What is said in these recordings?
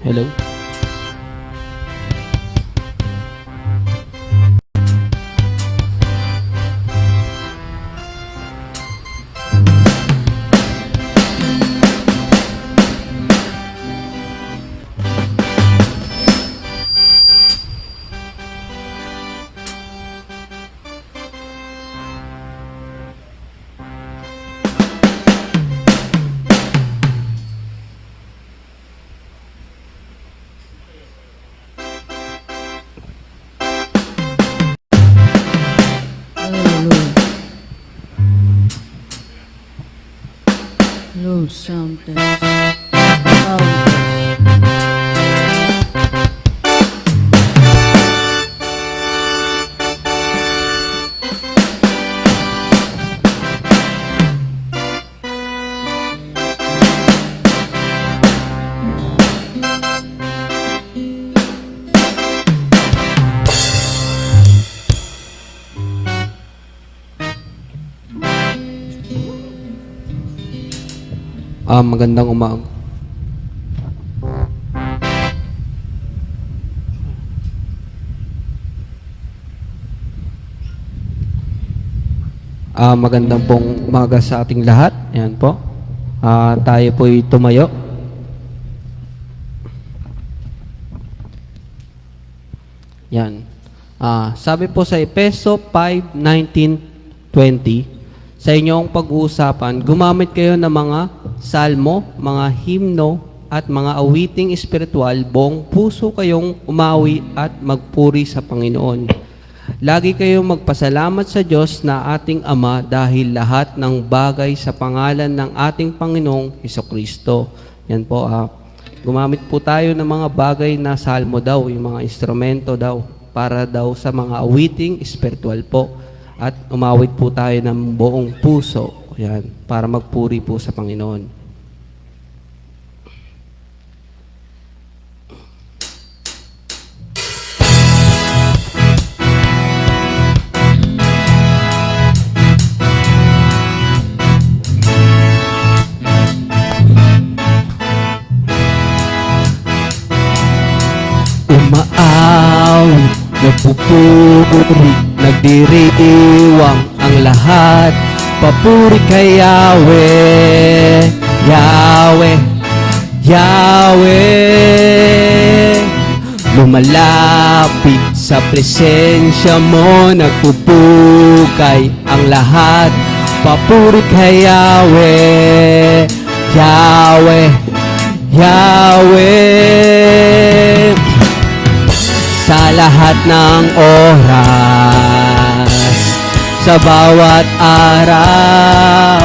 Hello? Hello, something. Oh. Magandang umaga. Magandang pong umaga sa ating lahat. Ayan po. Tayo po'y tumayo. Yan. Sabi po sa Efeso 5:19-20, sa inyong pag-uusapan, gumamit kayo ng mga salmo, mga himno, at mga awiting espiritual, buong puso kayong umawi at magpuri sa Panginoon. Lagi kayong magpasalamat sa Diyos na ating Ama dahil lahat ng bagay sa pangalan ng ating Panginoong Hesukristo. Yan po, gumamit po tayo ng mga bagay na salmo daw, yung mga instrumento daw, para daw sa mga awiting espiritual po. At umawit po tayo ng buong puso, yan, para magpuri po sa Panginoon. Umaawit, nagpupuri, nagdiriwang ang lahat, papuri kay Yahweh, Yahweh, Yahweh. Lumalapit sa presensya mo, nagpupukay ang lahat, papuri kay Yahweh, Yahweh, Yahweh. Sa lahat ng oras, sa bawat araw,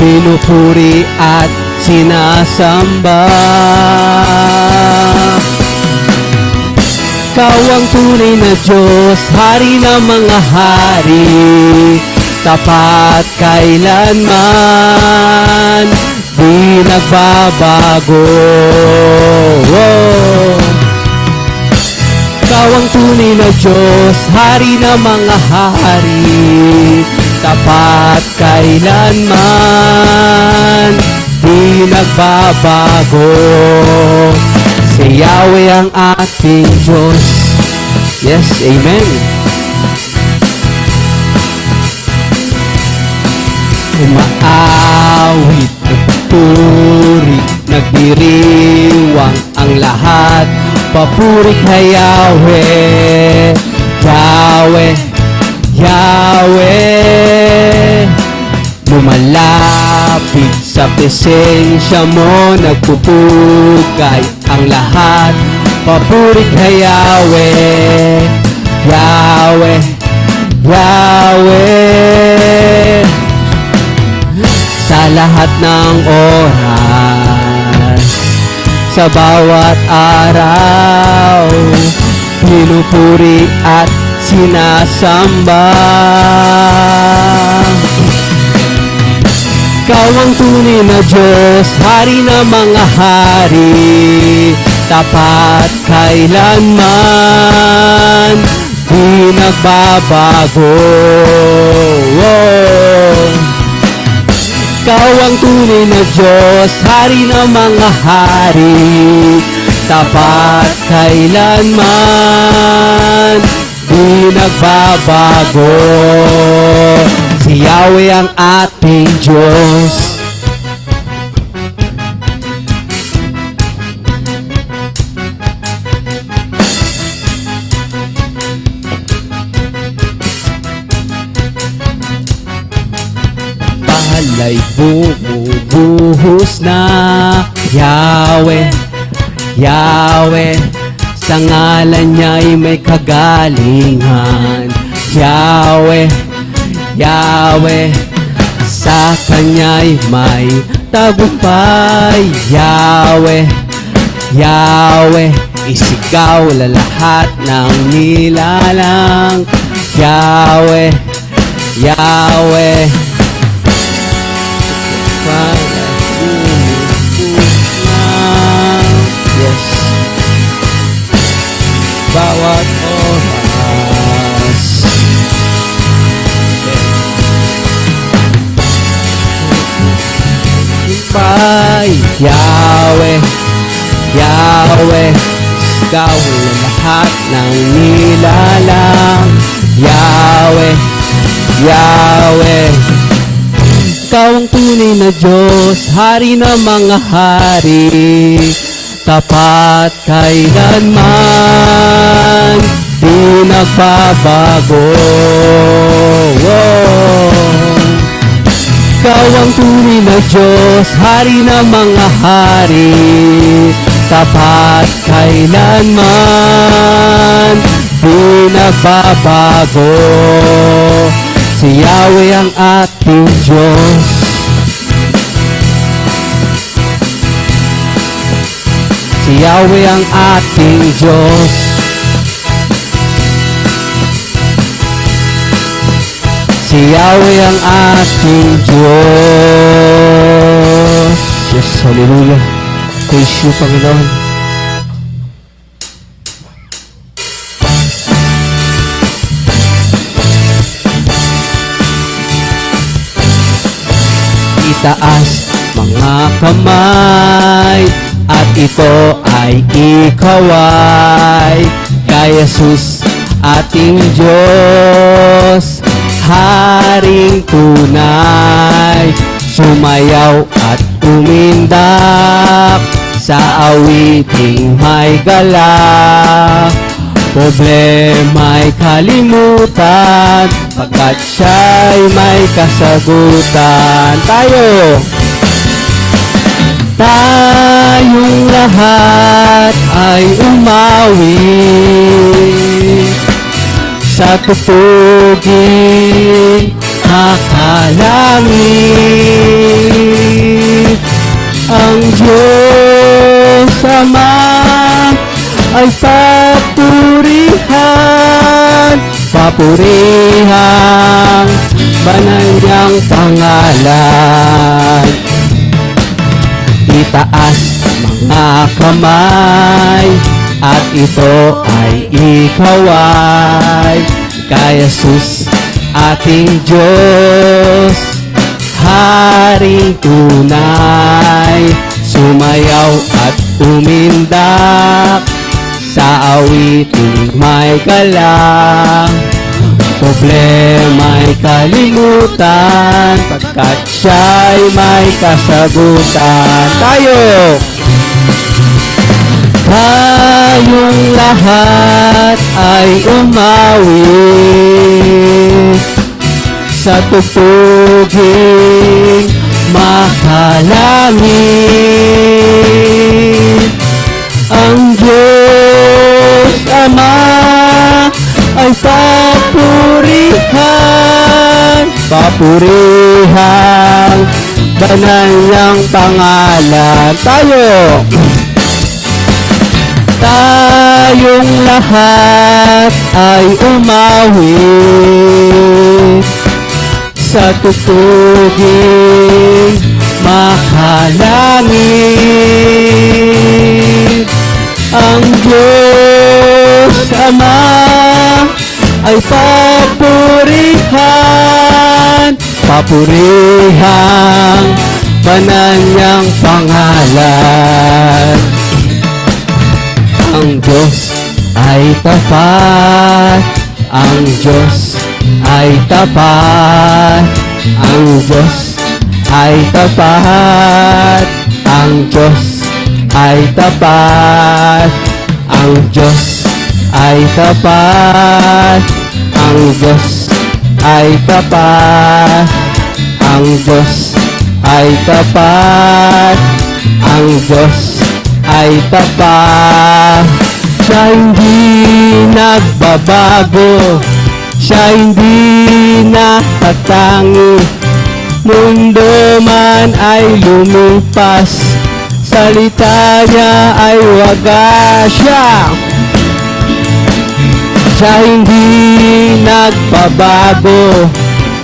pinupuri at sinasamba. Ikaw ang tunay na Diyos, Hari ng mga hari, tapat kailanman, di nagbabago. Ikaw ang tunay na Diyos, Hari ng mga hari, tapat kailanman, di nagbabago. Si Yahweh ang ating Diyos. Yes, amen. Umaawit, nagpupuri, nagdiriwang ang lahat, papuri kay Yahweh, Yahweh, Yahweh. Lumalapit sa presensya mo, nagpupugay ang lahat, papuri kay Yahweh, Yahweh, Yahweh. Sa lahat ng oras, sa bawat araw, pinupuri at sinasamba. Ikaw ang tunay na Diyos, Hari ng mga hari, tapat kailanman, di nagbabago. Ikaw ang tunay na Diyos, Hari ng mga hari, tapat kailanman, di nagbabago. Si Yahweh ang ating Diyos. Pala'y bumubuhos na, Yahweh, Yahweh, sa ngalan niya'y may kagalingan. Yahweh, Yahweh, sa kanya'y may tagumpay. Yahweh, Yahweh, isigaw la lahat ng nilalang. Yahweh, Yahweh, yes, bawat oras. Bye, Yahweh, Yahweh, ikaw ang lahat ng nilalang. Yahweh, Yahweh, ikaw ang tunay na Diyos, hari ng mga hari, tapat kailanman, di nagbabago. Ikaw ang tunay na Diyos, hari ng mga hari, tapat kailanman, di nagbabago. Si Yahweh ang ating Diyos. Si Yahweh ang ating Diyos. Si Yahweh ang ating Diyos. Yes, hallelujah. Praise you, Panginoon. Itaas mga kamay, at ito ay ikaw ay kay Jesus ating Diyos, haring tunay. Sumayaw at umindak sa awiting may galak, problema'y kalimutan, pagkat siya'y may kasagutan. Tayong lahat ay umawi sa tupuging makalangit. Ang Diyos Ama ay papurihan, papurihang banal niyang pangalan. Itaas mga kamay, at ito ay ikaw ay kay Jesus ating Diyos, haring tunay. Sumayaw at umindak sa awiting may galang, problema'y kalimutan, pagkat siya'y may kasagutan. Tayong lahat ay umawi sa tupuging makalangit. Ang Diyos Ama ay papurihan, papurihang banal niyang pangalan. Tayong lahat ay umawi sa tupuging makalangit. Ang Diyos Ama ay papurihan, papurihang banal niyang pangalan. Ang Diyos ay tapat. Ang Diyos ay tapat. Ang Diyos ay tapat. Ang Diyos ay tapat. Ang Diyos ay tapat. Ang Diyos ay tapat. Ang Diyos ay tapat. Ang Diyos ay tapat. Siya hindi nagbabago. Siya hindi natatangi. Mundo man ay lumipas, salita niya ay wagas. Siya hindi nagbabago.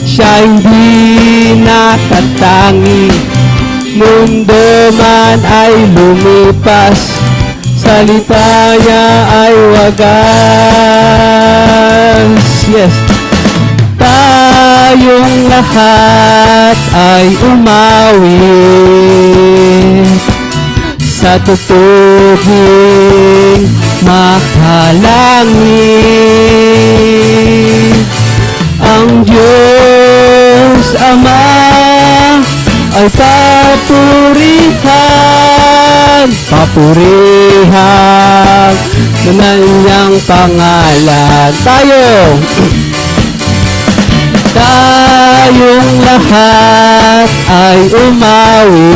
Siya hindi natatangi. Mundo man ay lumipas, salita niya ay wagas. Yes. Tayong lahat ay umawi sa tutuging makalangit. Ang Diyos Ama ay papurihan, papurihan sa kanyang pangalan. Tayong lahat ay umawi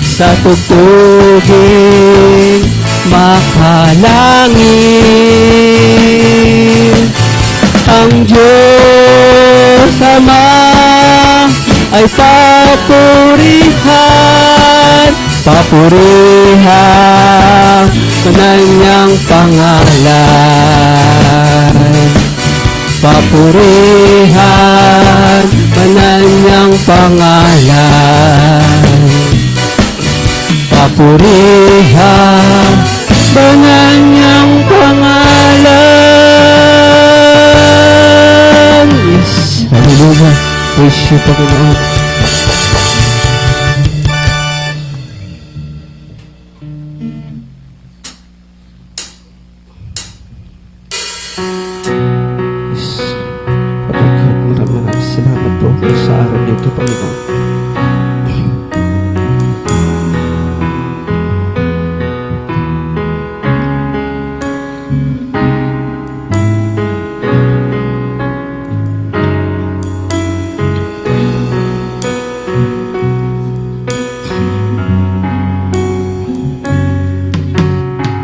sa tugtuging makalangit. Ang Diyos Ama ay papurihan, papurihan sa kanyang pangalan. Papurihan mananyang pangalan. Papurihan mananyang pangalan. Yes, hallelujah. Praise you, Panginoon. Maraming salamat po sa araw nito, Panginoon.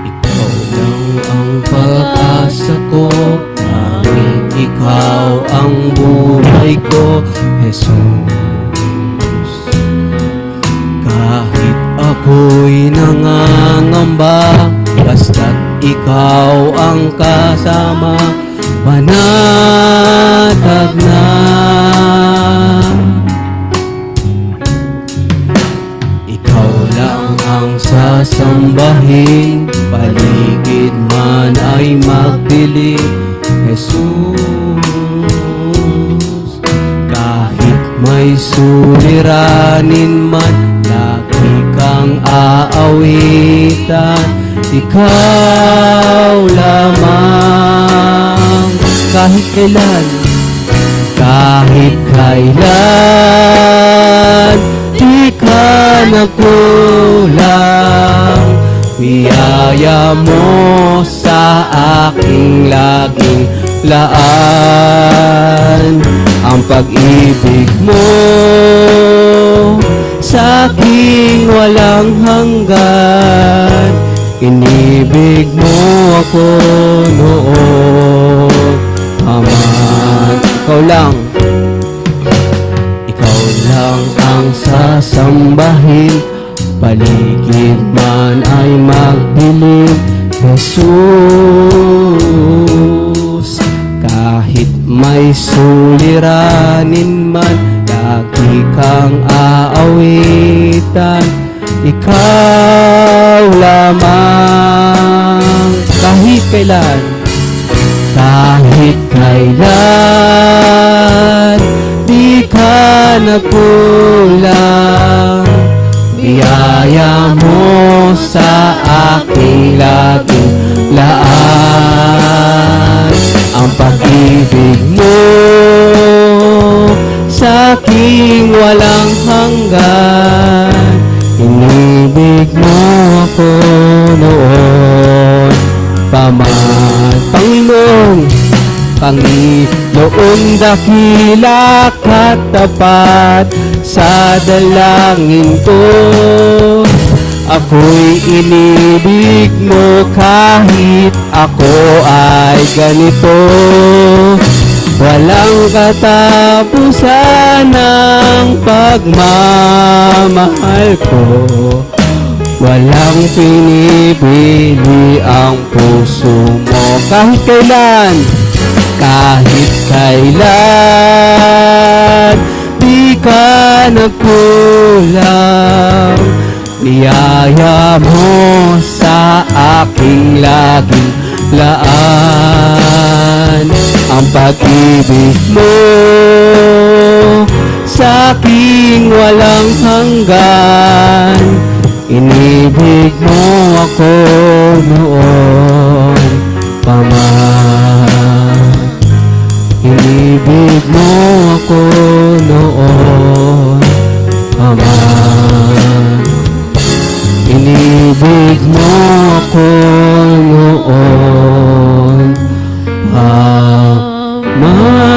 Ikaw lang ang pag-asa ko, ikaw ang buhay ko, Jesus. Kahit ako'y nangangamba, basta't ikaw ang kasama, panatag na. Ikaw lang ang sasambahin, paligid man ay magdilim, Jesus. Kahit may suliranin man, lagi kang aawitan. Ikaw lamang. Kahit kailan, kahit kailan, di ka nagkulang. Biyaya mo sa aking laging laan. Ang pag-ibig mo sa aking walang hanggan. Inibig mo ako noon, Ama. Ikaw lang, ikaw lang ang sasambahin, paligid man ay magdilim, Jesus. Kahit may suliranin man, lagi kang aawitan. Ikaw lamang. Kahit kailan, kahit kailan, di ka nagkulang. Biyaya mo sa aking walang hanggan. Inibig mo ako noon pa man. Panginoong dakila at tapat sa dalangin ko. Ako'y inibig mo kahit ako ay ganito. Walang katapusan ng pagmamahal ko. Walang pinipili ang puso mo. Kahit kailan, di ka nagkulang. Niyaya mo sa aking laging laan. Ang pag-ibig mo sa aking walang hanggan. Inibig mo ako noon pa man. Inibig mo ako noon pa man. Inibig mo ako noon pa man.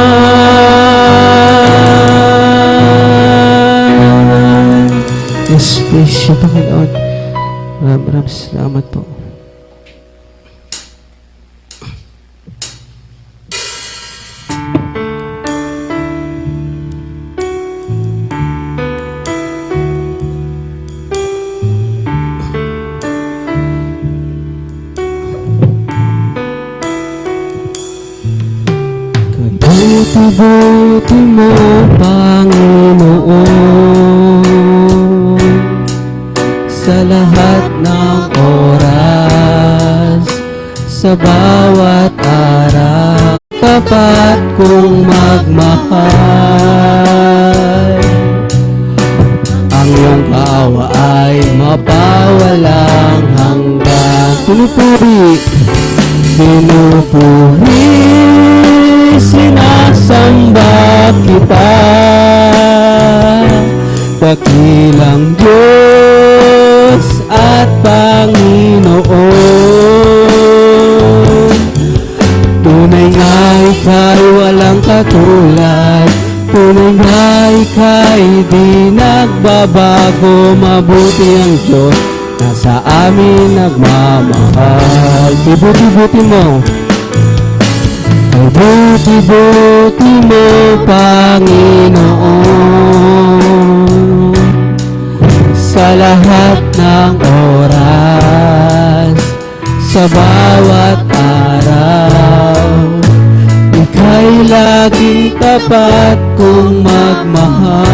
Yes, please, siya Panginoon. Maraming salamat po. Buti mo, Panginoon, sa lahat ng oras, sa bawat araw, tapat kong magmahal. Ang iyong awa ay mapawalang hanggan. Pinupuri, sinasamba kita, dakilang Diyos at Panginoon. Tunay nga ika'y walang katulad, tunay nga ika'y di nagbabago. Mabuti ang Diyos, nasa amin nagmamahal. Ibuti-buti mo, ay buti-buti mo, Panginoon, sa lahat ng oras, sa bawat araw. Ika'y laging tapat kong magmahal.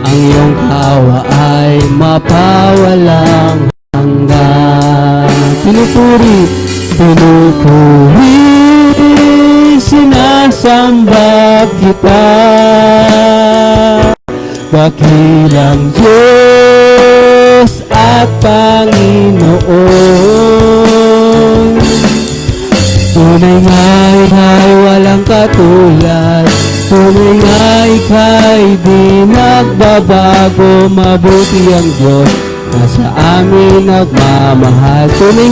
Ang iyong awa ay mapawalang hanggan. Pinupuri, sinasamba kita, dakilang Diyos at Panginoon. Tunay nga ika'y walang katulad, tunay nga ika'y di nagbabago. Mabuti ang Diyos, nasa amin nagmamahal. Tunay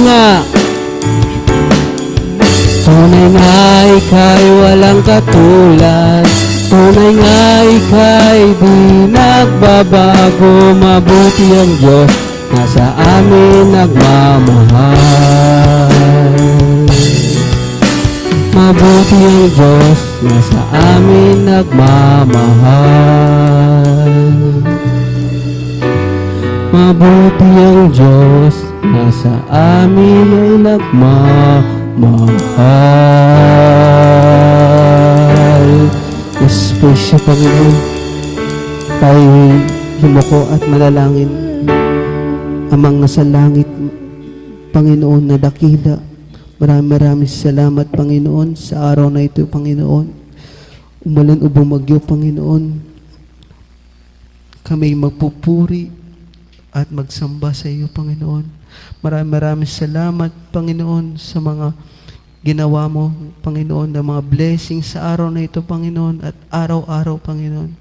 nga ika'y walang katulad, tunay nga ika'y di nagbabago. Mabuti ang Diyos, nasa amin nagmamahal. Mabuti ang Diyos, nasa amin nagmamahal. Mabuti ang Diyos, nasa amin ay nagmamahal. Yes, praise siya, Panginoon. Tayo yumuko at manalangin. Amang nasa langit, Panginoon na dakila, maraming salamat, Panginoon, sa araw na ito, Panginoon. Umulan o bumagyo, Panginoon, kami magpupuri at magsamba sa iyo, Panginoon. Maraming salamat, Panginoon, sa mga ginawa mo, Panginoon, ng mga blessings sa araw na ito, Panginoon, at araw-araw, Panginoon.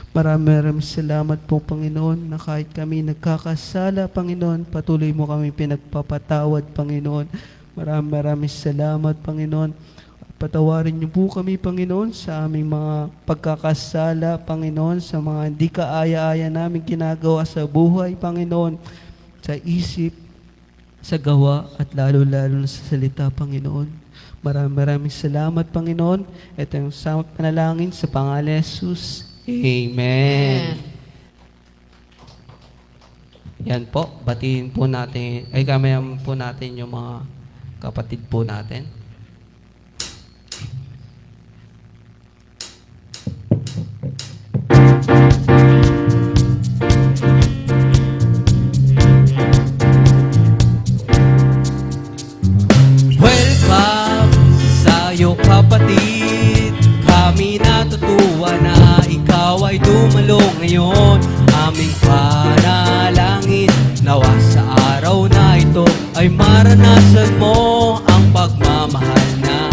Maraming salamat po, Panginoon, na kahit kami nagkakasala, Panginoon, patuloy mo kami pinagpapatawad, Panginoon. Maraming salamat, Panginoon. Patawarin niyo po kami, Panginoon, sa aming mga pagkakasala, Panginoon, sa mga hindi kaaya-aya namin ginagawa sa buhay, Panginoon, sa isip, sa gawa, at lalo-lalo na sa salita, Panginoon. Maraming salamat, Panginoon. Ito yung samot panalangin sa pangalan ni Jesus. Amen. Yan po, batiin po natin, kamayan po natin yung mga kapatid po natin. Welcome sa'yo, kapatid. Kami natutuwa na ikaw ay dumalo ngayon. Aming panalangin, nawa sa araw na ito ay maranasan mo ang pagmamahal na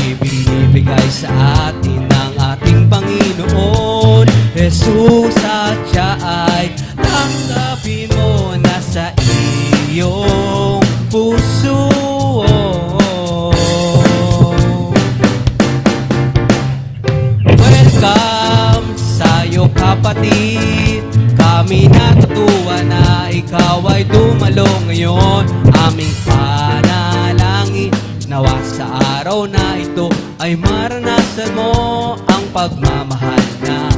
ibinibigay sa atin ng ating Panginoon Jesus, at siya ay tanggapin mo na sa iyong puso. Welcome sa'yo, kapatid. Kami natutuwa na ikaw ay dumalo ngayon. Aming panalangin, nawa sa araw na ito ay maranasan mo ang pagmamahal na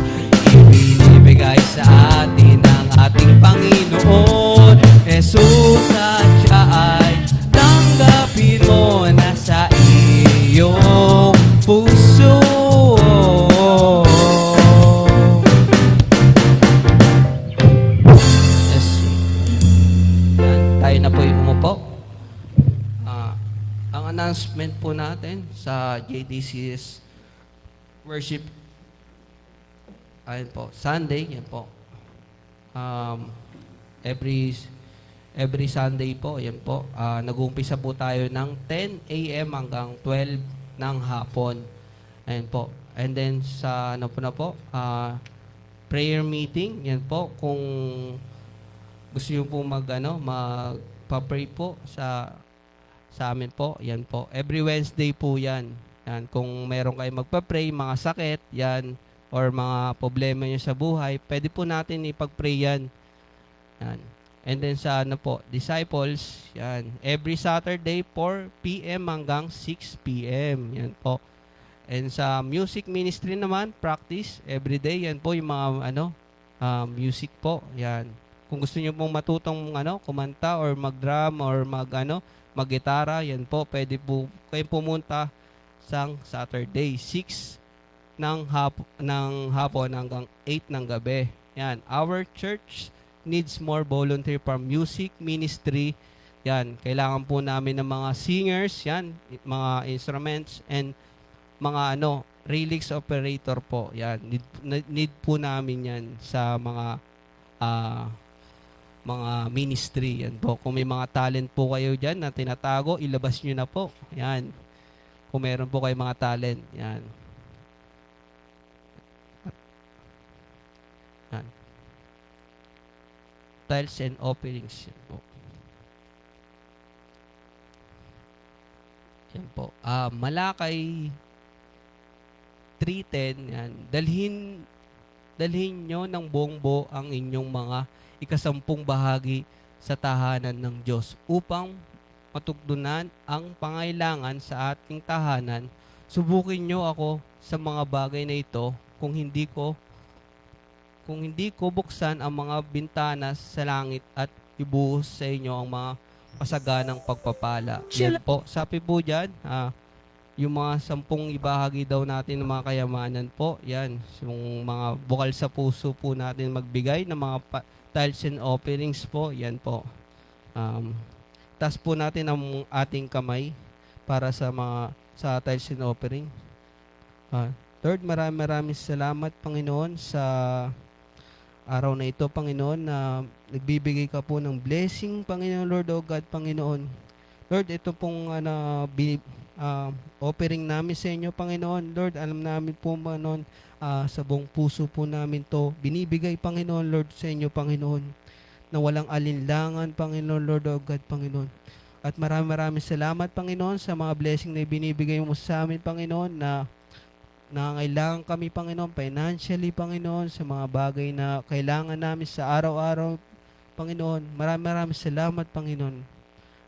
ibinibigay sa atin ng ating Panginoon Jesus, at siya ay tanggapin mo na sa iyong puso. Yes. Yan, tayo na po yung umupo. Ang announcement po natin sa JDC's worship, ayun po, Sunday, yan po. Every Sunday po, yan po. Nag-uumpisa po tayo ng 10 a.m. hanggang 12 ng hapon. Ayun po. And then sa ano po na po, prayer meeting, yan po. Kung gusto niyo po magpa-pray po sa amin po, yan po. Every Wednesday po yan. Yan. Kung meron kayo magpa-pray, mga sakit, yan, or mga problema niyo sa buhay, pwede po natin ipag-pray yan. Yan. And then sa disciples, yan. Every Saturday, 4 p.m. hanggang 6 p.m. Yan po. And sa music ministry naman, practice, everyday, yan po yung mga music po. Yan. Kung gusto niyo pong matutong kumanta or mag-drum or mag-gitara, yan po, pwede po kayo pumunta sa Saturday, 6 ng hapon hanggang 8 ng gabi. Yan. Our church needs more volunteer for music ministry. Yan. Kailangan po namin ng mga singers, yan, mga instruments, and mga relics operator po. Yan. Need po namin yan sa mga ministry. Yan po. Kung may mga talent po kayo dyan na tinatago, ilabas nyo na po. Yan. Kung meron po kayo mga talent. Yan. Yan. Tiles and offerings. Yan po. Yan po. Malakay 310. Yan. Dalhin nyo ng buong ang inyong mga ikasampung bahagi sa tahanan ng Diyos upang matugtunan ang pangailangan sa ating tahanan. Subukin nyo ako sa mga bagay na ito kung hindi ko buksan ang mga bintana sa langit at ibuhos sa inyo ang mga pasaganang pagpapala. Yan po. Sabi po dyan, yung mga 10 ibahagi daw natin ng mga kayamanan po, yan. Yung mga bukal sa puso po natin magbigay ng mga tithes and offerings po, yan po. Taas po natin ang ating kamay para sa tithes and offering. Lord, maraming salamat, Panginoon, sa araw na ito, Panginoon, na nagbibigay ka po ng blessing, Panginoon, Lord, O God, Panginoon. Lord, ito pong offering namin sa inyo, Panginoon. Lord, alam namin po, Panginoon, sa buong puso po namin to binibigay, Panginoon, Lord, sa inyo, Panginoon, na walang alinlangan, Panginoon, Lord, O God, Panginoon. At maraming salamat, Panginoon, sa mga blessing na binibigay mo sa amin, Panginoon, na nangangailangan kami, Panginoon, financially, Panginoon, sa mga bagay na kailangan namin sa araw-araw, Panginoon. Maraming salamat, Panginoon.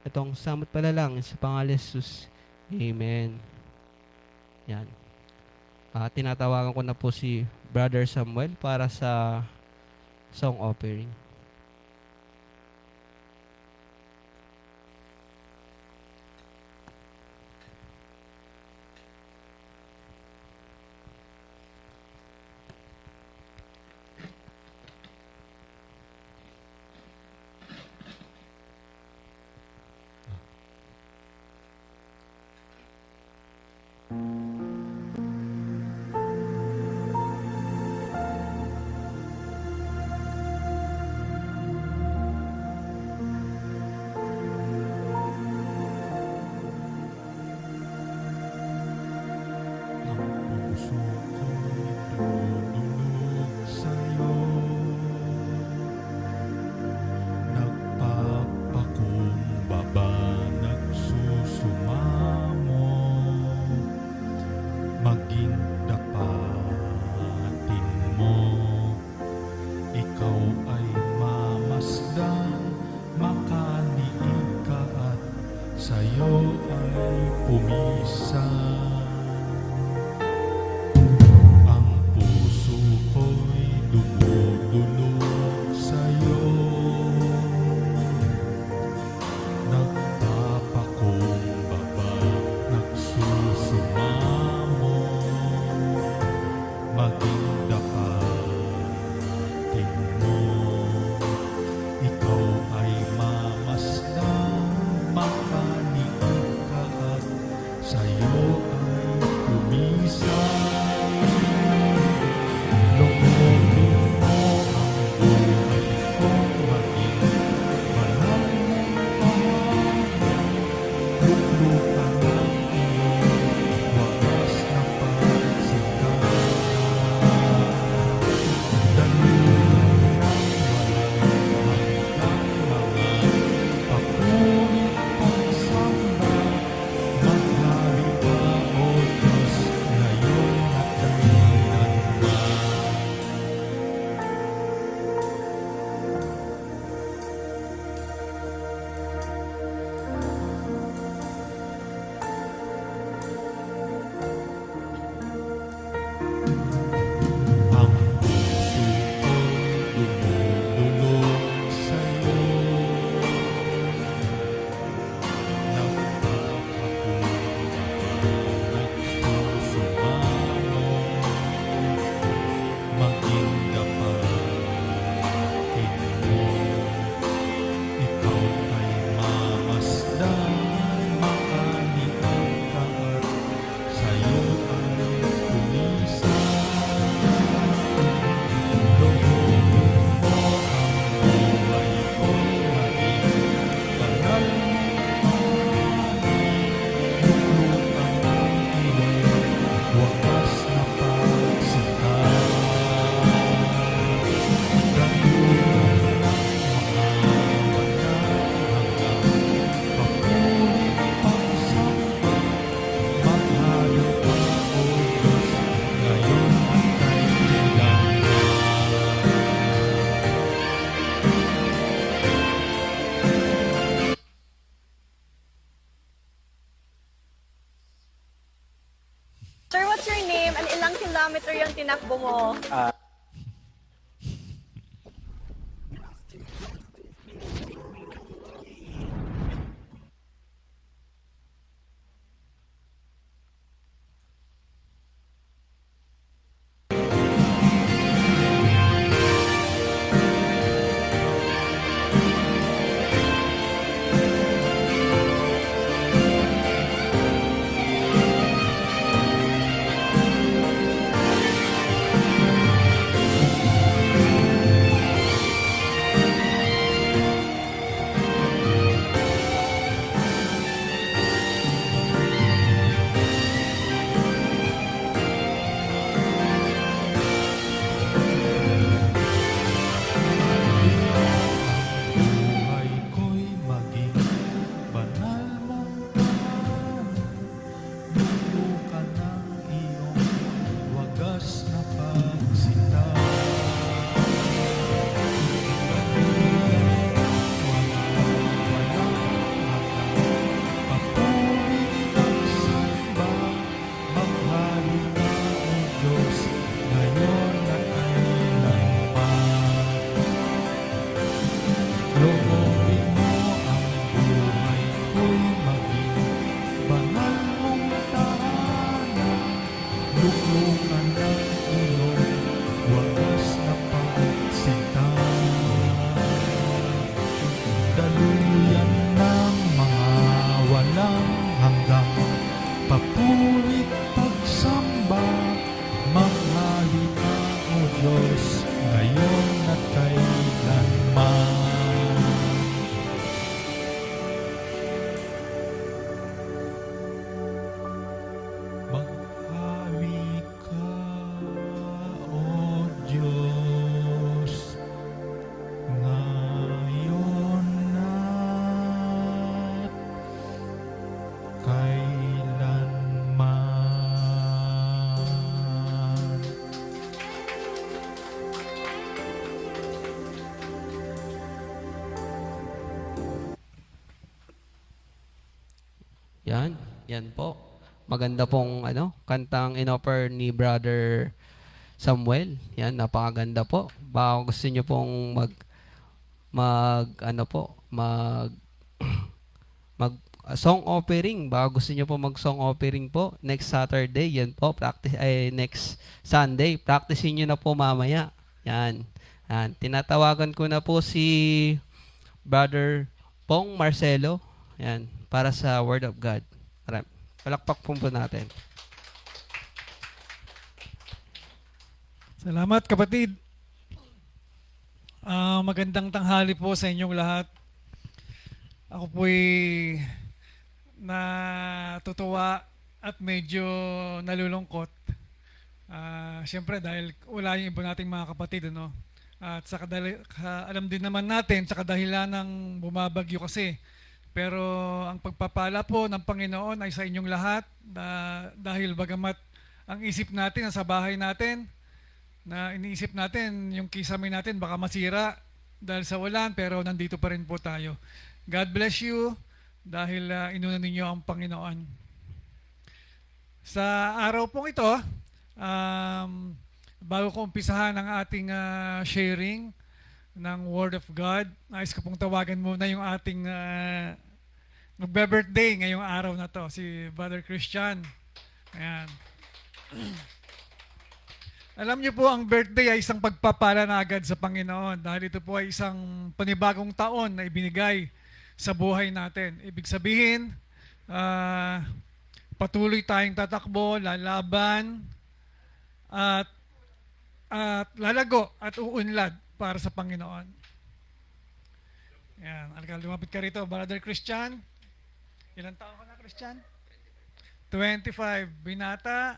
Itong samot pala lang sa pangalan ni Jesus. Amen. Yan. Tinatawagan ko na po si Brother Samuel para sa song offering. Sir, what's your name and ilang kilometer yung tinakbo mo? Yan po. Maganda pong kantang inoffer ni Brother Samuel. Yan, napakaganda po. Baka gusto niyo pong mag song offering. Baka gusto niyo po mag song offering po next Saturday. Yan po, next Sunday. Practicein niyo na po mamaya. Yan. Yan. Tinatawagan ko na po si Brother Pong Marcelo. Yan, para sa Word of God. Palakpak po natin. Salamat kapatid. Magandang tanghali po sa inyong lahat. Ako po'y natutuwa at medyo nalulungkot. Siyempre dahil wala yung iba nating mga kapatid, ano? At alam din naman natin sa kadahilan ng bumabagyo kasi. Pero ang pagpapala po ng Panginoon ay sa inyong lahat dahil bagamat ang isip natin nasa bahay natin, na iniisip natin yung kisame natin baka masira dahil sa ulan, pero nandito pa rin po tayo. God bless you dahil inuna ninyo ang Panginoon. Sa araw pong ito, bago ko umpisahan ang ating sharing ng Word of God, nais ko pong tawagan muna yung ating magbe-birthday ngayong araw na to, si Brother Christian. Ayan. Alam niyo po, ang birthday ay isang pagpapala na agad sa Panginoon dahil ito po ay isang panibagong taon na ibinigay sa buhay natin. Ibig sabihin, patuloy tayong tatakbo, lalaban, at lalago at uunlad para sa Panginoon. Yan. Lumapit ka rito, Brother Christian. Ilang taon ka na, Christian? 25. Binata,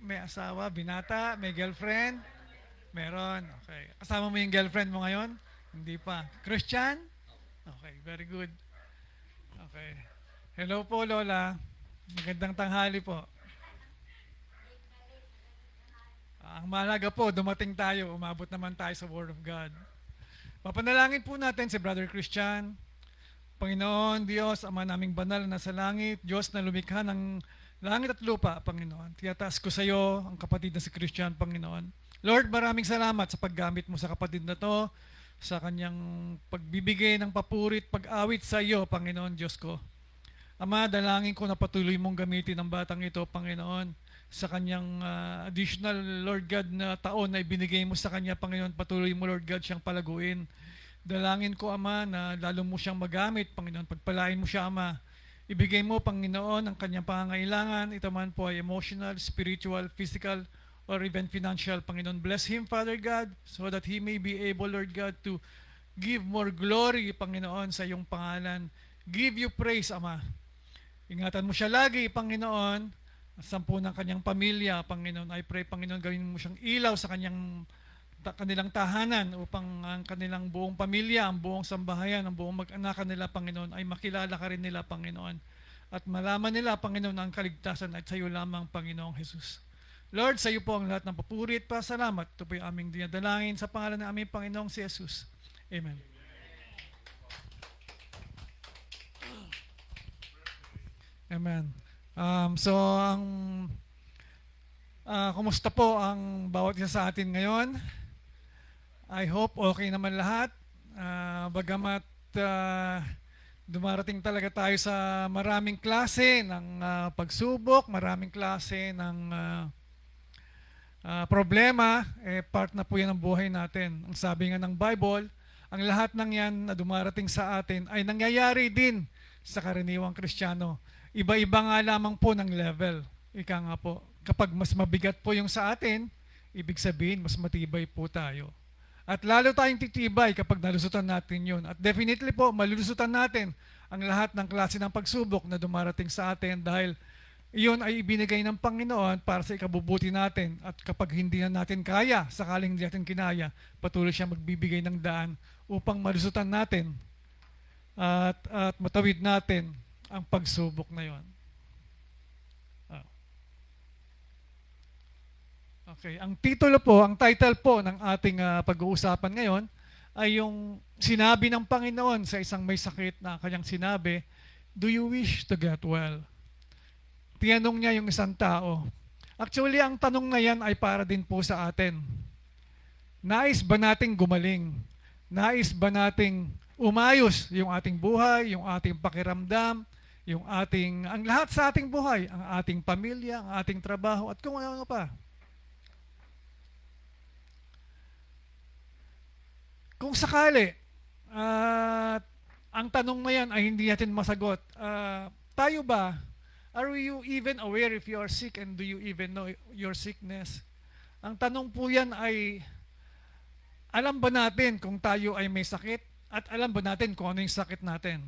may asawa, binata, may girlfriend? Meron. Okay. Kasama mo yung girlfriend mo ngayon? Hindi pa. Christian? Okay, very good. Okay. Hello po, Lola. Magandang tanghali po. Ang mahalaga po, dumating tayo, umabot naman tayo sa Word of God. Papanalangin po natin si Brother Christian. Panginoon, Diyos, Ama naming banal na sa langit, Diyos na lumikha ng langit at lupa, Panginoon. Tiyataas ko sa iyo ang kapatid na si Christian, Panginoon. Lord, maraming salamat sa paggamit mo sa kapatid na to, sa kanyang pagbibigay ng papurit, pag-awit sa iyo, Panginoon, Diyos ko. Ama, dalangin ko na patuloy mong gamitin ang batang ito, Panginoon, sa kanyang additional, Lord God, na taon na ibinigay mo sa kanya, Panginoon. Patuloy mo, Lord God, siyang palaguin. Dalangin ko, Ama, na lalo mo siyang magamit, Panginoon. Pagpalain mo siya, Ama. Ibigay mo, Panginoon, ang kanyang pangangailangan. Ito man po ay emotional, spiritual, physical, or even financial, Panginoon. Bless him, Father God, so that he may be able, Lord God, to give more glory, Panginoon, sa iyong pangalan. Give you praise, Ama. Ingatan mo siya lagi, Panginoon, sampu ng kanyang pamilya, Panginoon. I pray, Panginoon, gawin mo siyang ilaw sa kanilang tahanan upang ang kanilang buong pamilya, ang buong sambahayan, ang buong mag-anak nila, Panginoon, ay makilala ka rin nila, Panginoon. At malaman nila, Panginoon, ang kaligtasan at sa iyo lamang, Panginoong Jesus. Lord, sa iyo po ang lahat ng papurit, pasalamat. Ito po yung aming dinadalangin sa pangalan ng aming Panginoong si Jesus. Amen. Amen. Kumusta po ang bawat isa sa atin ngayon? I hope okay naman lahat. Bagamat dumarating talaga tayo sa maraming klase ng pagsubok, maraming klase ng problema, part na po yan ng buhay natin. Ang sabi nga ng Bible, ang lahat ng yan na dumarating sa atin ay nangyayari din sa karaniwang Kristiyano. Iba-iba nga lamang po ng level. Ika nga po, kapag mas mabigat po yung sa atin, ibig sabihin mas matibay po tayo. At lalo tayong titibay kapag nalusutan natin yun. At definitely po, malulusutan natin ang lahat ng klase ng pagsubok na dumarating sa atin dahil iyon ay ibinigay ng Panginoon para sa ikabubuti natin. At kapag hindi na natin kaya, sakaling hindi natin kinaya, patuloy siya magbibigay ng daan upang malusutan natin at matawid natin ang pagsubok na yon. Okay, ang title po ng ating pag-uusapan ngayon ay yung sinabi ng Panginoon sa isang may sakit na kanyang sinabi, "Do you wish to get well?" tinanong niya yung isang tao. Actually, ang tanong na yan ay para din po sa atin. Nais ba nating gumaling? Nais ba nating umayos yung ating buhay, yung ating pakiramdam, ang lahat sa ating buhay, ang ating pamilya, ang ating trabaho, at kung ano pa. Kung sakali, ang tanong na yan ay hindi natin masagot, tayo ba, are you even aware if you are sick and do you even know your sickness? Ang tanong po yan ay, alam ba natin kung tayo ay may sakit? At alam ba natin kung ano yung sakit natin?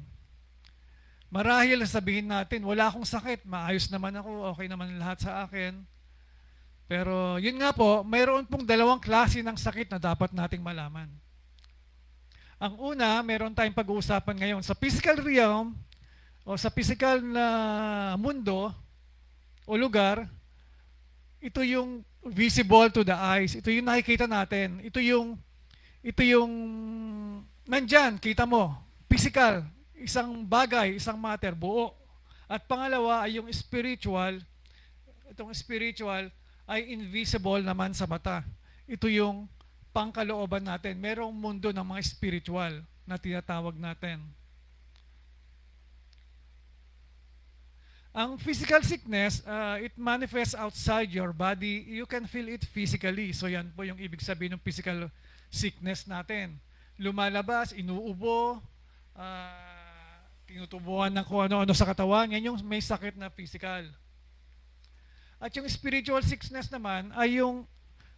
Marahil sabihin natin, wala akong sakit, maayos naman ako, okay naman lahat sa akin. Pero yun nga po, mayroon pong dalawang klase ng sakit na dapat nating malaman. Ang una, meron tayong pag-uusapan ngayon sa physical realm o sa physical na mundo o lugar. Ito yung visible to the eyes. Ito yung nakikita natin. Ito yung nandyan, kita mo, physical, isang bagay, isang matter, buo. At pangalawa ay yung spiritual. Itong spiritual ay invisible naman sa mata. Ito yung pangkalooban natin. Merong mundo ng mga spiritual na tinatawag natin. Ang physical sickness, it manifests outside your body. You can feel it physically. So yan po yung ibig sabihin ng physical sickness natin. Lumalabas, inuubo, tinutubuan ng kung ano-ano sa katawan. Yan yung may sakit na physical. At yung spiritual sickness naman ay yung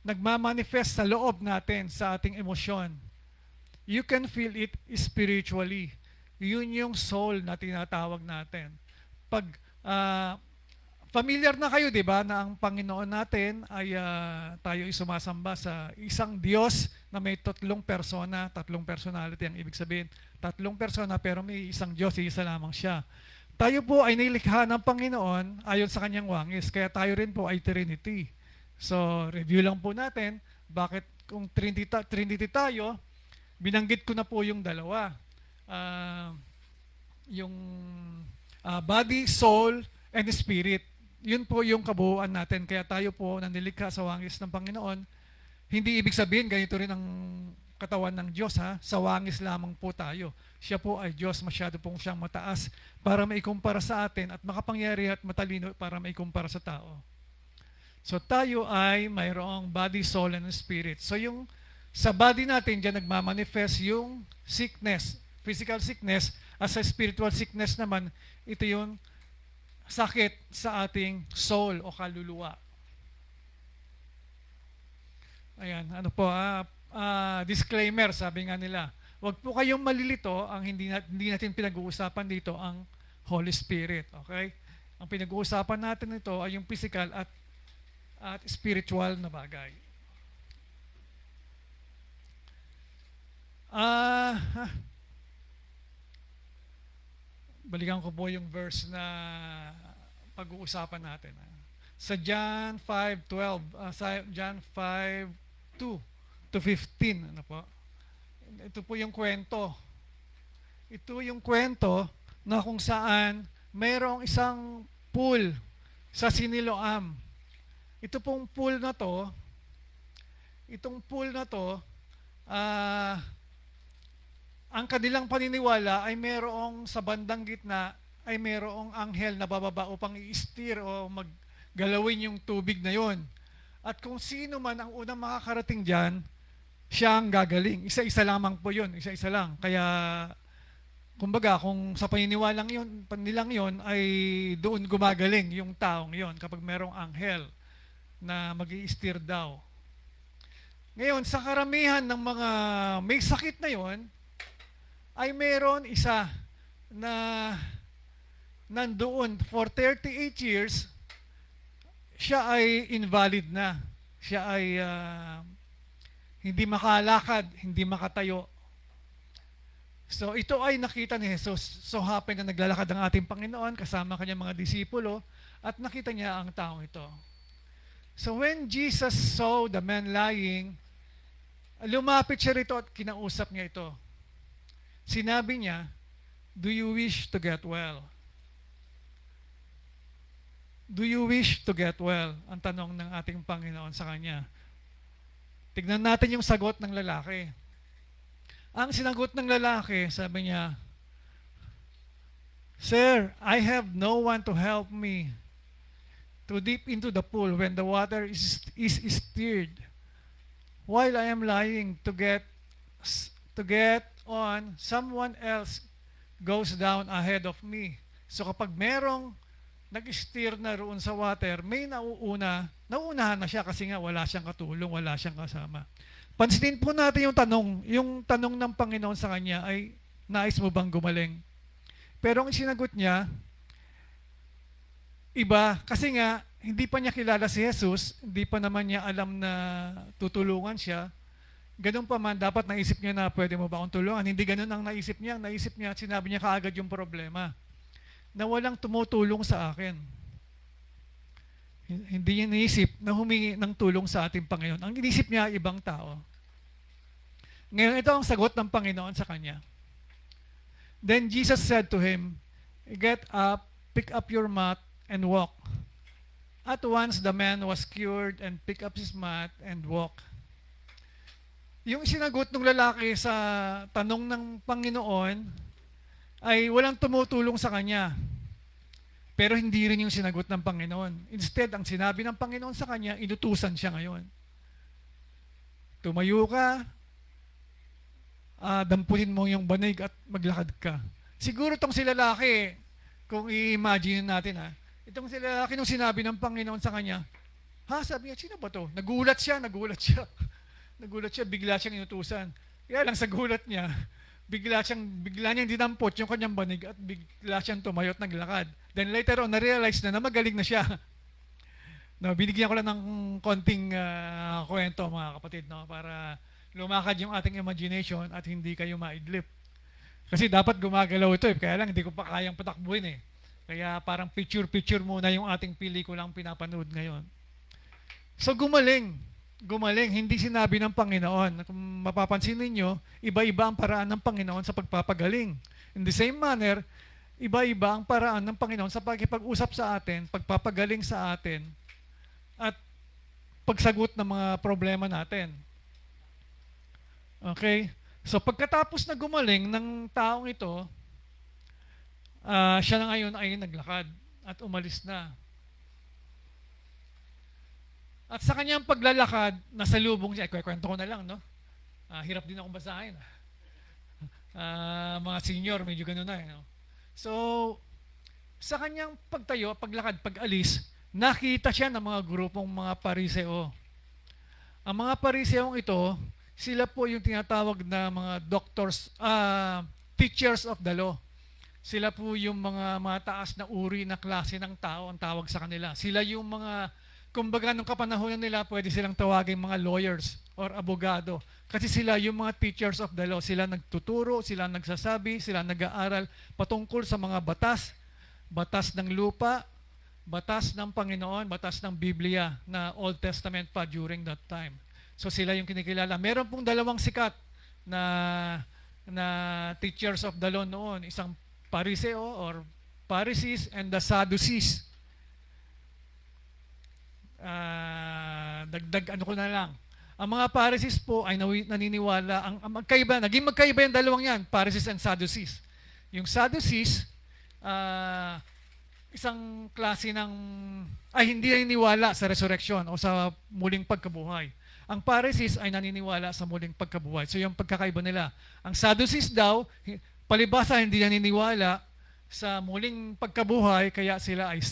nagmamanifest sa loob natin, sa ating emosyon. You can feel it spiritually. Yun yung soul na tinatawag natin. Pag familiar na kayo, di ba, na ang Panginoon natin ay tayo ay sumasamba sa isang Diyos na may tatlong personality ang ibig sabihin. Tatlong persona pero may isang Diyos, isa lamang siya. Tayo po ay nilikha ng Panginoon ayon sa kanyang wangis, kaya tayo rin po ay Trinity. So, review lang po natin, bakit kung Trinity tayo, binanggit ko na po yung dalawa. Yung body, soul, and spirit. Yun po yung kabuuan natin. Kaya tayo po nanilikha sa wangis ng Panginoon. Hindi ibig sabihin ganito rin ang katawan ng Diyos, ha? Sa wangis lamang po tayo. Siya po ay Diyos, masyado pong siyang mataas para maikumpara sa atin at makapangyari at matalino para maikumpara sa tao. So tayo ay mayroong body, soul, and spirit. So yung sa body natin, dyan nagmamanifest yung sickness, physical sickness, as sa spiritual sickness naman, ito yung sakit sa ating soul o kaluluwa. Ayan, ano po, disclaimer, sabi nga nila, huwag po kayong malilito, ang hindi natin pinag-uusapan dito ang Holy Spirit, okay? Ang pinag-uusapan natin ito ay yung physical at spiritual na bagay. Balikan ko po yung verse na pag-uusapan natin. Sa John 5:12, John 5:2 to 15, ano po? Ito po yung kwento. Ito yung kwento na kung saan mayroong isang pool sa Siloam. Ito pong pool na to, ang kanilang paniniwala ay mayroong sa bandang gitna ay mayroong anghel na bababa upang i-steer o maggalawin yung tubig na yon. At kung sino man ang unang makakarating dyan, siya ang gagaling. Isa-isa lamang po yun, isa-isa lang. Kaya, kumbaga, kung sa paniniwalang nilang yon ay doon gumagaling yung taong yon kapag mayroong anghel na mag-i-steer daw. Ngayon, sa karamihan ng mga may sakit na yon, ay mayroon isa na nandoon for 38 years, siya ay invalid na. Siya ay hindi makalakad, hindi makatayo. So ito ay nakita ni Jesus. So happen na naglalakad ang ating Panginoon kasama kanyang mga disipulo at nakita niya ang taong ito. So when Jesus saw the man lying, lumapit siya rito at kinausap niya ito. Sinabi niya, "Do you wish to get well?" do you wish to get well? Ang tanong ng ating Panginoon sa kanya. Tignan natin yung sagot ng lalaki. Ang sinagot ng lalaki, sabi niya, Sir, I have no one to help me to dip into the pool when the water is stirred. While I am lying to get on, someone else goes down ahead of me. So kapag merong nag-steer na roon sa water, may nauunahan na siya kasi nga wala siyang katulong, wala siyang kasama. Pansinin po natin yung tanong ng Panginoon sa kanya ay, nais mo bang gumaling? Pero ang sinagot niya, iba, kasi nga, hindi pa niya kilala si Jesus, hindi pa naman niya alam na tutulungan siya. Ganun pa man, dapat naisip niya na pwede mo ba akong tulungan? Hindi ganun ang naisip niya. Naisip niya, sinabi niya kaagad yung problema. Na walang tumutulong sa akin. Hindi niya naisip na humingi ng tulong sa ating Panginoon. Ang inisip niya, ibang tao. Ngayon, ito ang sagot ng Panginoon sa kanya. Then Jesus said to him, Get up, pick up your mat, and walk. At once the man was cured and picked up his mat and walked. Yung sinagot ng lalaki sa tanong ng Panginoon ay walang tumutulong sa kanya. Pero hindi rin yung sinagot ng Panginoon. Instead, ang sinabi ng Panginoon sa kanya, inutusan siya ngayon. Tumayo ka, damputin mo yung banig at maglakad ka. Siguro itong si lalaki, kung i-imagine natin itong si lalaki nung sinabi ng Panginoon sa kanya, sabi niya, sino ba to? Nagulat siya. Nagulat siya, bigla siyang inutusan. Kaya lang sa gulat niya, bigla niyang dinampot yung kanyang banig at bigla siyang tumayo at naglakad. Then later on, na-realize na magaling na siya. No, binigyan ko lang ng konting kwento mga kapatid, no, para lumakad yung ating imagination at hindi kayo maidlip. Kasi dapat gumagalaw ito kaya lang hindi ko pa kayang patakbuhin Kaya parang picture muna yung ating pelikulang pinapanood ngayon. So gumaling, hindi sinabi ng Panginoon. Kung mapapansin ninyo, iba-iba ang paraan ng Panginoon sa pagpapagaling. In the same manner, iba-iba ang paraan ng Panginoon sa pagkipag-usap sa atin, pagpapagaling sa atin, at pagsagot ng mga problema natin. Okay? So pagkatapos na gumaling ng taong ito, siya na ngayon ay naglakad at umalis na. At sa kanyang paglalakad, nasa lubong siya, kwento ko na lang, no? Hirap din akong basahin. Mga senior, medyo gano'n na. No? So, sa kanyang pagtayo, paglakad, pag-alis, nakita siya ng mga grupong mga Pariseo. Ang mga Pariseong ito, sila po yung tinatawag na mga doctors, teachers of the law. Sila po yung mga mataas na uri na klase ng tao, ang tawag sa kanila. Sila yung mga, kumbaga nung kapanahonan nila, pwede silang tawagin mga lawyers or abogado. Kasi sila yung mga teachers of the law. Sila nagtuturo, sila nagsasabi, sila nag-aaral patungkol sa mga batas. Batas ng lupa, batas ng Panginoon, batas ng Biblia na Old Testament pa during that time. So sila yung kinikilala. Meron pong dalawang sikat na teachers of the law noon. Isang Pariseo or Pharisees and the Sadducees. Dagdag ano ko na lang. Ang mga Pharisees po ay naniniwala, naging magkaiba yung dalawang yan, Pharisees and Sadducees. Yung Sadducees, isang klase hindi naniniwala sa resurrection o sa muling pagkabuhay. Ang Pharisees ay naniniwala sa muling pagkabuhay. So yung pagkakaiba nila. Ang Sadducees daw, palibasa hindi naniniwala sa muling pagkabuhay, kaya sila ay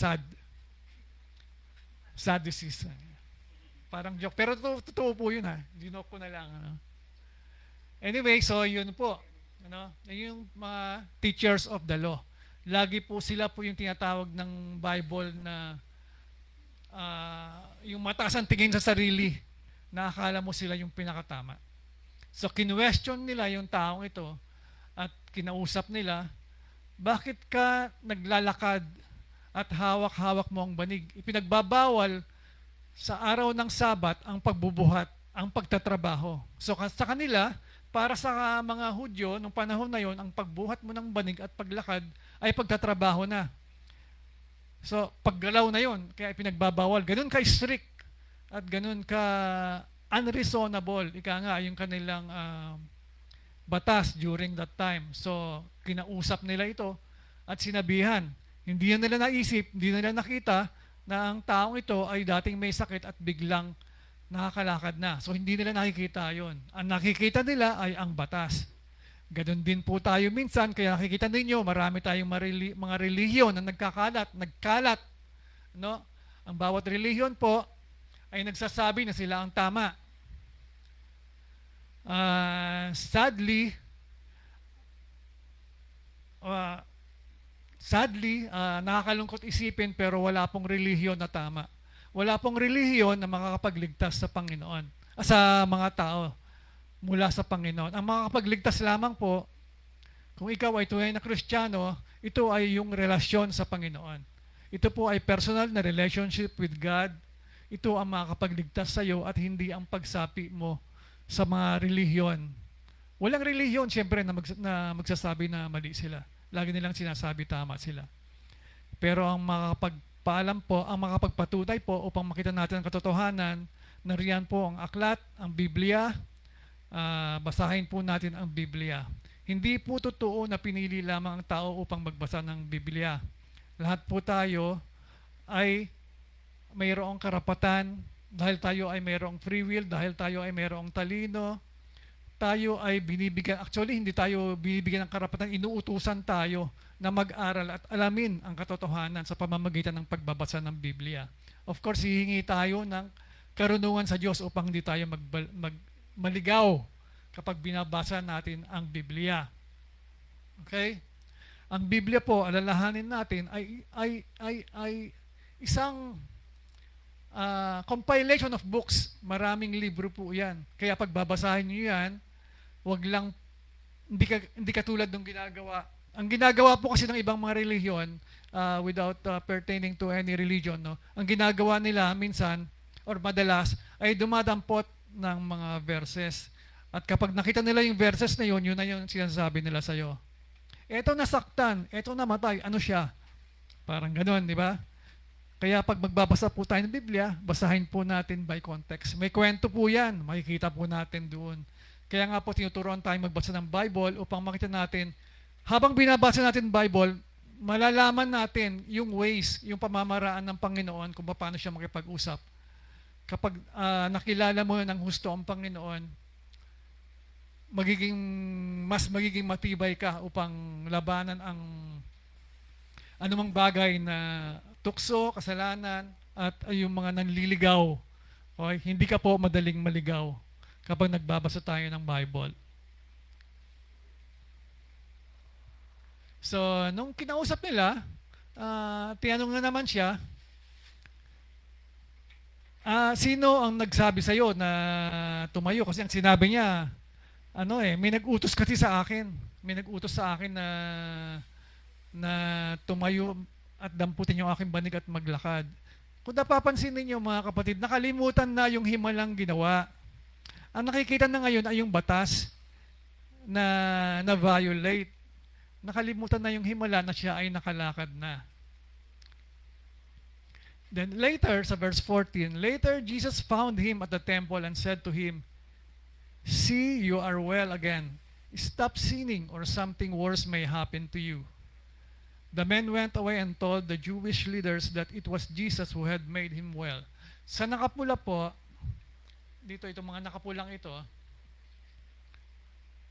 Sadducees. Parang joke. Pero totoo po yun Ginoke ko na lang. Anyway, so yun po. Yung mga teachers of the law. Lagi po sila po yung tinatawag ng Bible na yung mataas ang tingin sa sarili na akala mo sila yung pinakatama. So kinwestiyon nila yung taong ito at kinausap nila, bakit ka naglalakad at hawak-hawak mo ang banig? Ipinagbabawal sa araw ng Sabat ang pagbubuhat, ang pagtatrabaho. So sa kanila, para sa mga Hudyo, nung panahon na yon, ang pagbuhat mo ng banig at paglakad ay pagtatrabaho na. So, paggalaw na yon, kaya pinagbabawal. Ganun ka-strict at ganun ka unreasonable. Ika nga, yung kanilang batas during that time. So, kinausap nila ito at sinabihan. Hindi nila naisip, hindi nila nakita na ang taong ito ay dating may sakit at biglang nakakalakad na. So, hindi nila nakikita yon. Ang nakikita nila ay ang batas. Ganon din po tayo minsan, kaya nakikita ninyo, marami tayong mga relihiyon na nagkalat, no? Ang bawat relihiyon po ay nagsasabi na sila ang tama. Sadly, nakakalungkot isipin pero wala pong relihiyon na tama. Wala pong relihiyon na makakapagligtas sa Panginoon, sa mga tao mula sa Panginoon. Ang makakapagligtas lamang po, kung ikaw ay tunay na Kristiyano, ito ay yung relasyon sa Panginoon. Ito po ay personal na relationship with God. Ito ang makakapagligtas sa iyo at hindi ang pagsapi mo sa mga relihiyon. Walang relihiyon, siyempre, na magsasabi na mali sila. Lagi nilang sinasabi tama sila. Pero ang makakapagpaalam po, ang makakapagpatunay po upang makita natin ang katotohanan, nariyan po ang aklat, ang Biblia. Basahin po natin ang Biblia. Hindi po totoo na pinili lamang ang tao upang magbasa ng Biblia. Lahat po tayo ay mayroong karapatan dahil tayo ay mayroong free will, dahil tayo ay mayroong talino. Tayo ay binibigyan, actually hindi tayo binibigyan ng karapatan, inuutusan tayo na mag-aral at alamin ang katotohanan sa pamamagitan ng pagbabasa ng Biblia. Of course, hihingi tayo ng karunungan sa Diyos upang hindi tayo maligaw kapag binabasa natin ang Biblia. Okay? Ang Biblia po, alalahanin natin, ay isang compilation of books. Maraming libro po yan. Kaya pag babasahin nyo yan, wag lang, hindi katulad ng ginagawa. Ang ginagawa po kasi ng ibang mga relihiyon, without pertaining to any religion, no? Ang ginagawa nila minsan, or madalas, ay dumadampot ng mga verses. At kapag nakita nila yung verses na yun, yun na yung sinasabi nila sa'yo. Eto nasaktan, eto namatay, ano siya? Parang ganon, di ba? Kaya pag magbabasa po tayo ng Biblia, basahin po natin by context. May kwento po yan, makikita po natin doon. Kaya nga po tinuturuan tayo magbasa ng Bible upang makita natin, habang binabasa natin Bible, malalaman natin yung ways, yung pamamaraan ng Panginoon kung paano siya makipag-usap. Kapag nakilala mo ng husto ang Panginoon, mas magiging matibay ka upang labanan ang anumang bagay na tukso, kasalanan, at yung mga nanliligaw. Okay? Hindi ka po madaling maligaw kapag nagbabasa tayo ng Bible. So, nung kinausap nila, tinanong na naman siya, sino ang nagsabi sa'yo na tumayo? Kasi ang sinabi niya, may nag-utos kasi sa akin. May nag-utos sa akin na tumayo at damputin yung aking banig at maglakad. Kung napapansin ninyo mga kapatid, nakalimutan na yung himalang ginawa. Ang nakikita na ngayon ay yung batas na violate. Nakalimutan na yung himala na siya ay nakalakad na. Then later, sa verse 14, later Jesus found him at the temple and said to him, "See, you are well again. Stop sinning or something worse may happen to you." The men went away and told the Jewish leaders that it was Jesus who had made him well. Sa nakapula po, dito itong mga nakapulang ito,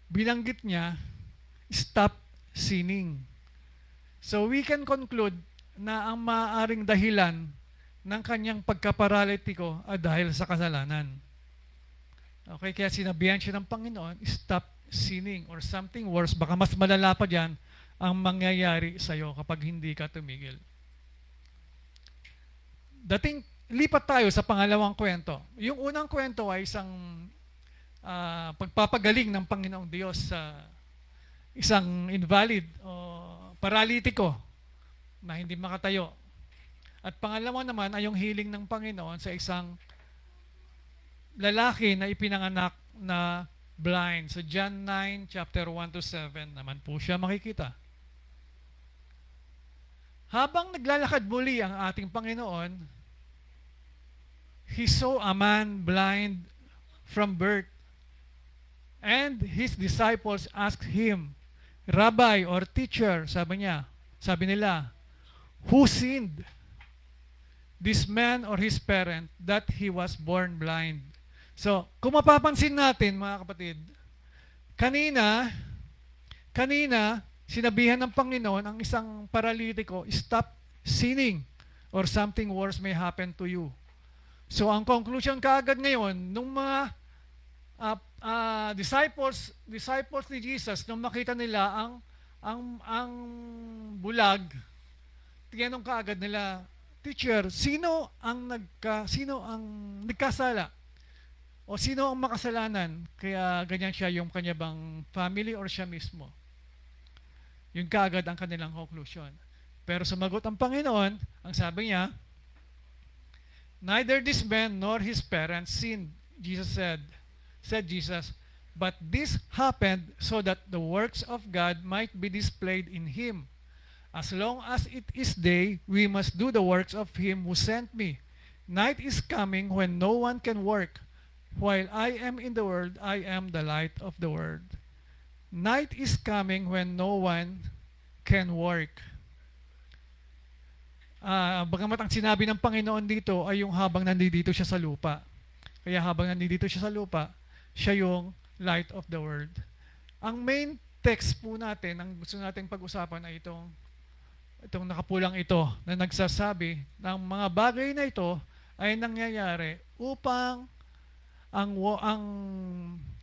binanggit niya, stop sinning. So we can conclude na ang maaaring dahilan ng kanyang pagkaparalitiko ay dahil sa kasalanan. Okay, kaya sinabihan siya ng Panginoon, stop sinning or something worse. Baka mas malala pa dyan ang mangyayari sa'yo kapag hindi ka tumigil. Lipat tayo sa pangalawang kwento. Yung unang kwento ay isang pagpapagaling ng Panginoong Diyos sa isang invalid o paralitiko na hindi makatayo. At pangalawa naman ay yung healing ng Panginoon sa isang lalaki na ipinanganak na blind. So John 9, chapter 1 to 7 naman po siya makikita. habang naglalakad muli ang ating Panginoon, he saw a man blind from birth. And his disciples asked him, Rabbi or teacher, sabi nila, who sinned, this man or his parent, that he was born blind? So, kung mapapansin natin mga kapatid, kanina, sinabihan ng Panginoon ang isang paralitiko, stop sinning or something worse may happen to you. So, ang conclusion kaagad ngayon, nung mga disciples ni Jesus, nung makita nila ang bulag, tinanong kaagad nila, Teacher, sino ang nagkasala? O sino ang makasalanan? Kaya ganyan siya, yung kanya bang family or siya mismo? Yun kaagad ang kanilang conclusion. Pero sumagot ang Panginoon, ang sabi niya, neither this man nor his parents sinned, said Jesus, but this happened so that the works of God might be displayed in him. As long as it is day, we must do the works of him who sent me. Night is coming when no one can work. While I am in the world, I am the light of the world. Night is coming when no one can work. Bagamat ang sinabi ng Panginoon dito ay yung habang nandito siya sa lupa. Kaya habang nandito siya sa lupa, siya yung light of the world. Ang main text po natin, ang gusto nating pag-usapan ay itong nakapulang ito na nagsasabi ng mga bagay na ito ay nangyayari upang ang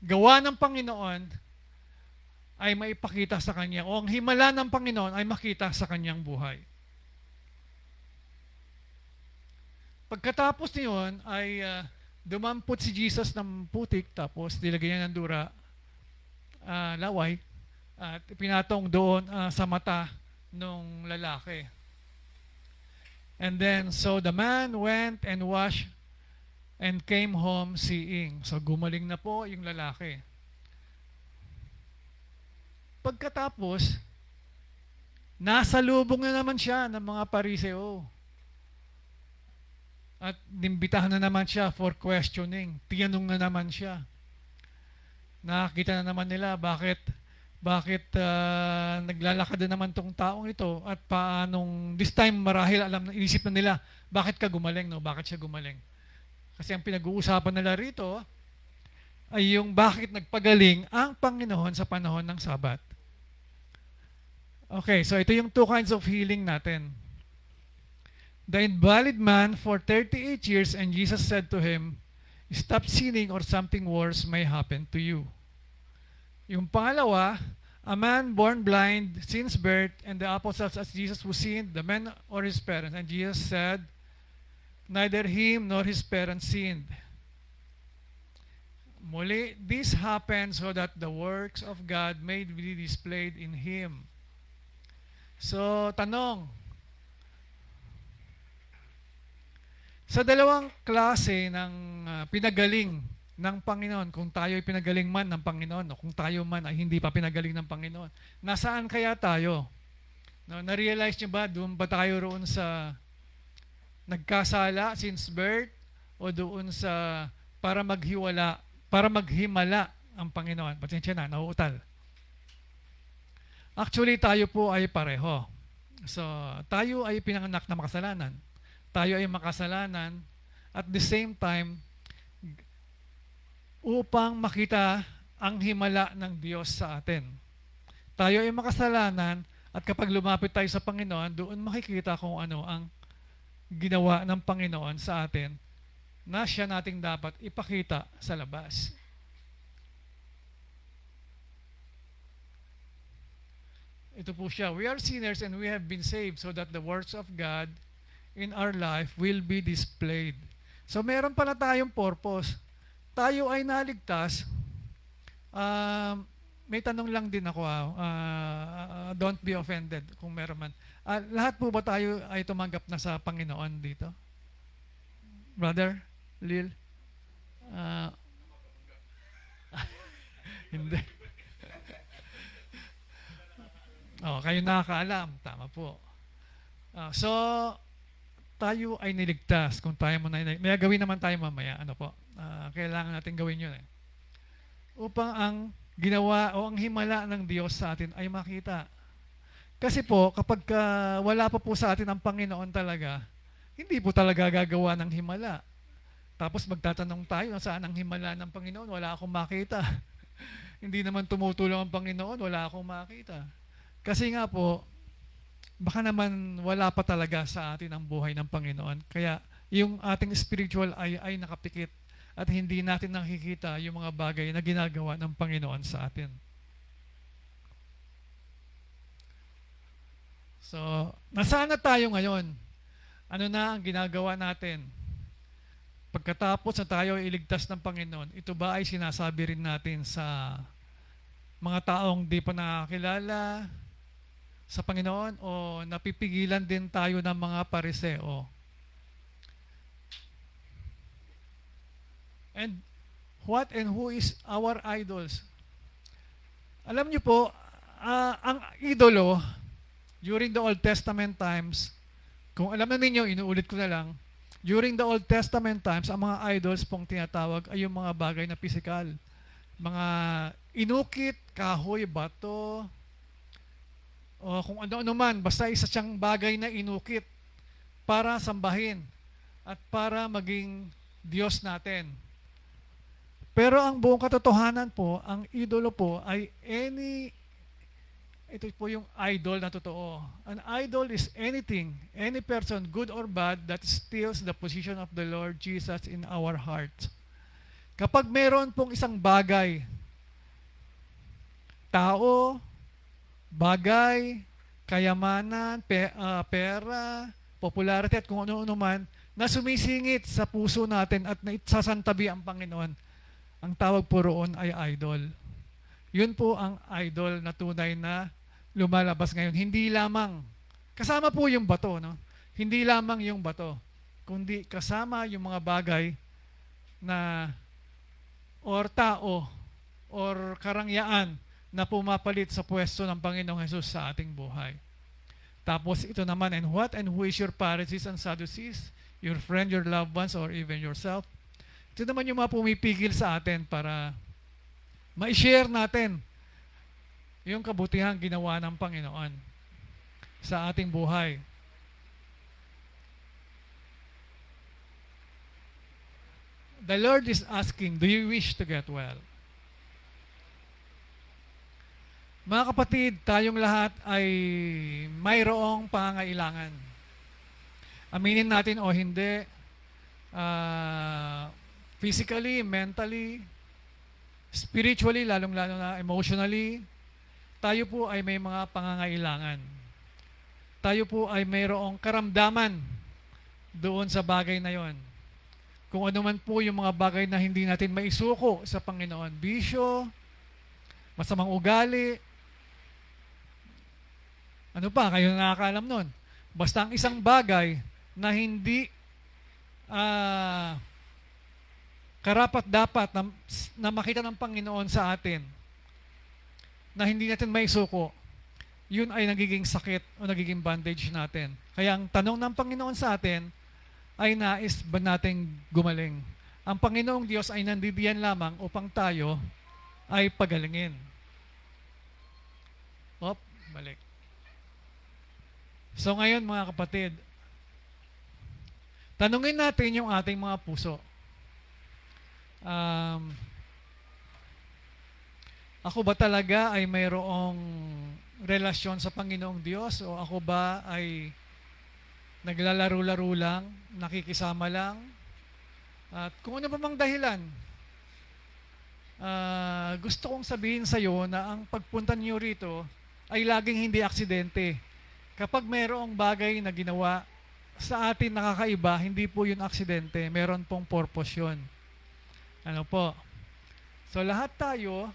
gawa ng Panginoon ay maipakita sa Kanya o ang himala ng Panginoon ay makita sa Kanyang buhay. Pagkatapos niyon ay dumampot si Jesus ng putik tapos nilagyan niya ng dura, laway, at pinatong doon sa mata nung lalaki. And then, so the man went and washed and came home seeing. So gumaling na po yung lalaki. Pagkatapos, nasa lubong na naman siya ng mga Pariseo. At nimbitahan na naman siya for questioning. Tinanong na naman siya. Nakakita na naman nila bakit naglalakad na naman tong taong ito at paanong this time marahil inisip na nila bakit ka gumaling, no? Bakit siya gumaling? Kasi ang pinag-uusapan nila rito ay yung bakit nagpagaling ang Panginoon sa panahon ng Sabat. Okay, so ito yung two kinds of healing natin. The invalid man for 38 years, and Jesus said to him, stop sinning or something worse may happen to you. Yung pangalawa, a man born blind since birth, and the apostles asked Jesus who sinned, the man or his parents. And Jesus said, neither him nor his parents sinned. Muli, this happened so that the works of God may be displayed in him. So, tanong, sa dalawang klase ng pinagaling ng Panginoon, kung tayo ay pinagaling man ng Panginoon o kung tayo man ay hindi pa pinagaling ng Panginoon, nasaan kaya tayo? No, na-realize niyo ba, doon ba tayo roon sa nagkasala since birth o doon sa para maghimala ang Panginoon? Pasensya na, nauutal. Actually, tayo po ay pareho. So, tayo ay pinanganak na makasalanan. Tayo ay makasalanan at the same time upang makita ang himala ng Diyos sa atin. Tayo ay makasalanan at kapag lumapit tayo sa Panginoon, doon makikita kung ano ang ginawa ng Panginoon sa atin na siya nating dapat ipakita sa labas. Ito po siya, we are sinners and we have been saved so that the works of God in our life will be displayed. So meron pala tayong purpose. Tayo ay naligtas. May tanong lang din ako. Don't be offended kung meron man. Lahat po ba tayo ay tumanggap na sa Panginoon dito? Brother Lil? Hindi. Kayo nakakaalam. Tama po. So, tayo ay niligtas. Kung tayo may gawin naman tayo mamaya. Ano po? Kailangan natin gawin yun eh. Upang ang ginawa o ang himala ng Diyos sa atin ay makita. Kasi po, kapag wala pa po sa atin ang Panginoon talaga, hindi po talaga gagawa ng himala. Tapos magtatanong tayo, saan ang himala ng Panginoon? Wala akong makita. Hindi naman tumutulong ang Panginoon, wala akong makita. Kasi nga po, baka naman wala pa talaga sa atin ang buhay ng Panginoon. Kaya yung ating spiritual ay nakapikit at hindi natin nakikita yung mga bagay na ginagawa ng Panginoon sa atin. So, nasaan na tayo ngayon? Ano na ang ginagawa natin? Pagkatapos na tayo iligtas ng Panginoon, ito ba ay sinasabi rin natin sa mga taong di pa nakakilala sa Panginoon o napipigilan din tayo ng mga pariseo? And what and who is our idols? Alam niyo po, ang idolo during the Old Testament times, kung alam na ninyo, inuulit ko na lang, during the Old Testament times, ang mga idols pong tinatawag ay yung mga bagay na pisikal. Mga inukit, kahoy, bato, o kung ano-ano man, basta isa siyang bagay na inukit para sambahin at para maging Diyos natin. Pero ang buong katotohanan po, ang idolo po ay ito po yung idol na totoo. An idol is anything, any person, good or bad, that steals the position of the Lord Jesus in our heart. Kapag meron pong isang bagay, tao, bagay, kayamanan, pera, popularity at kung ano-ano man, na sumisingit sa puso natin at naisasantabi ang Panginoon, ang tawag po roon ay idol. Yun po ang idol na tunay na lumalabas ngayon. Hindi lamang, kasama po yung bato, no? Hindi lamang yung bato, kundi kasama yung mga bagay na or tao or karangyaan na pumapalit sa pwesto ng Panginoong Jesus sa ating buhay. Tapos ito naman, and what and who is your Pharisees and Sadducees? Your friend, your loved ones, or even yourself? Ito naman yung mga pumipigil sa atin para ma-share natin yung kabutihang ginawa ng Panginoon sa ating buhay. The Lord is asking, do you wish to get well? Mga kapatid, tayong lahat ay mayroong pangangailangan. Aminin natin o hindi, physically, mentally, spiritually, lalong-lalo na emotionally, tayo po ay may mga pangangailangan. Tayo po ay mayroong karamdaman doon sa bagay na yon. Kung ano man po yung mga bagay na hindi natin maisuko sa Panginoon, bisyo, masamang ugali, ano pa, kayo na nakakaalam nun. Basta ang isang bagay na hindi karapat-dapat na makita ng Panginoon sa atin, na hindi natin maisuko, yun ay nagiging sakit o nagiging bandage natin. Kaya ang tanong ng Panginoon sa atin ay nais ba nating gumaling? Ang Panginoong Diyos ay nandidiyan lamang upang tayo ay pagalingin. Balik. So ngayon mga kapatid, tanungin natin yung ating mga puso. Ako ba talaga ay mayroong relasyon sa Panginoong Diyos o ako ba ay naglalaro-laro lang, nakikisama lang? At kung ano pa mang dahilan, gusto kong sabihin sa iyo na ang pagpunta niyo rito ay laging hindi aksidente. Kapag mayroong bagay na ginawa sa atin nakakaiba, hindi po yun aksidente. Meron pong purpose yun. Ano po? So lahat tayo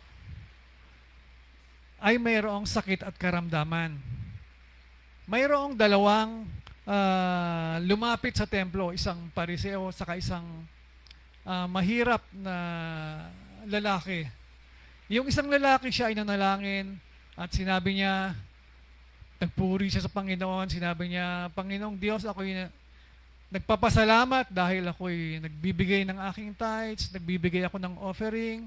ay mayroong sakit at karamdaman. Mayroong dalawang lumapit sa templo, isang pariseo saka isang mahirap na lalaki. Yung isang lalaki siya ay nanalangin at sinabi niya, nagpuri siya sa Panginoon. Sinabi niya, Panginoong Diyos, ako'y nagpapasalamat dahil ako'y nagbibigay ng aking tithes, nagbibigay ako ng offering,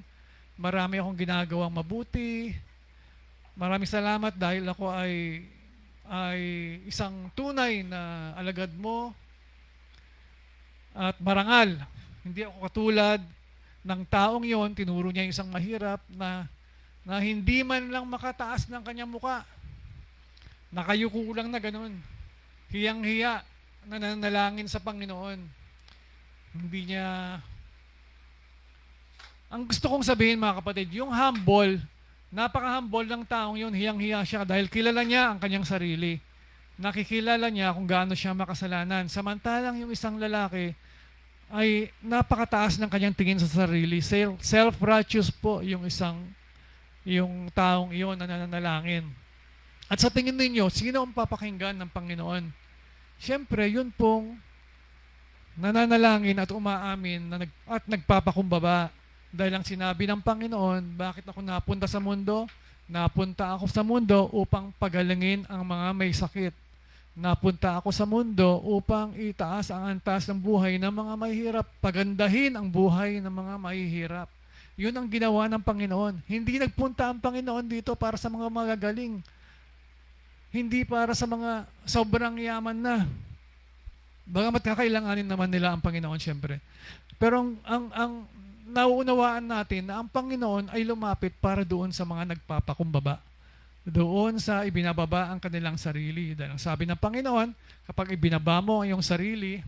marami akong ginagawang mabuti. Maraming salamat dahil ako ay isang tunay na alagad mo at marangal. Hindi ako katulad ng taong yon. Tinuro niya yung isang mahirap na hindi man lang makataas ng kanyang muka. Nakayuko lang na ganun. Hiyang-hiya na nanalangin sa Panginoon. Hindi niya... Ang gusto kong sabihin mga kapatid, yung humble, napaka-humble ng taong yun, hiyang-hiya siya dahil kilala niya ang kanyang sarili. Nakikilala niya kung gaano siya makasalanan. Samantalang yung isang lalaki ay napakataas ng kanyang tingin sa sarili. Self-righteous po yung taong iyon na nananalangin. At sa tingin ninyo, sino ang papakinggan ng Panginoon? Siyempre, yun pong nananalangin at umaamin at nagpapakumbaba. Dahil ang sinabi ng Panginoon, bakit ako napunta sa mundo? Napunta ako sa mundo upang pagalingin ang mga may sakit. Napunta ako sa mundo upang itaas ang antas ng buhay ng mga mahihirap, pagandahin ang buhay ng mga mahihirap. Yun ang ginawa ng Panginoon. Hindi nagpunta ang Panginoon dito para sa mga magagaling. Hindi para sa mga sobrang yaman na. Bagamat kakailanganin naman nila ang Panginoon siyempre. Pero ang nauunawaan natin na ang Panginoon ay lumapit para doon sa mga nagpapakumbaba. Doon sa ibinababa ang kanilang sarili. Dahil ang sabi ng Panginoon, kapag ibinaba mo ang iyong sarili,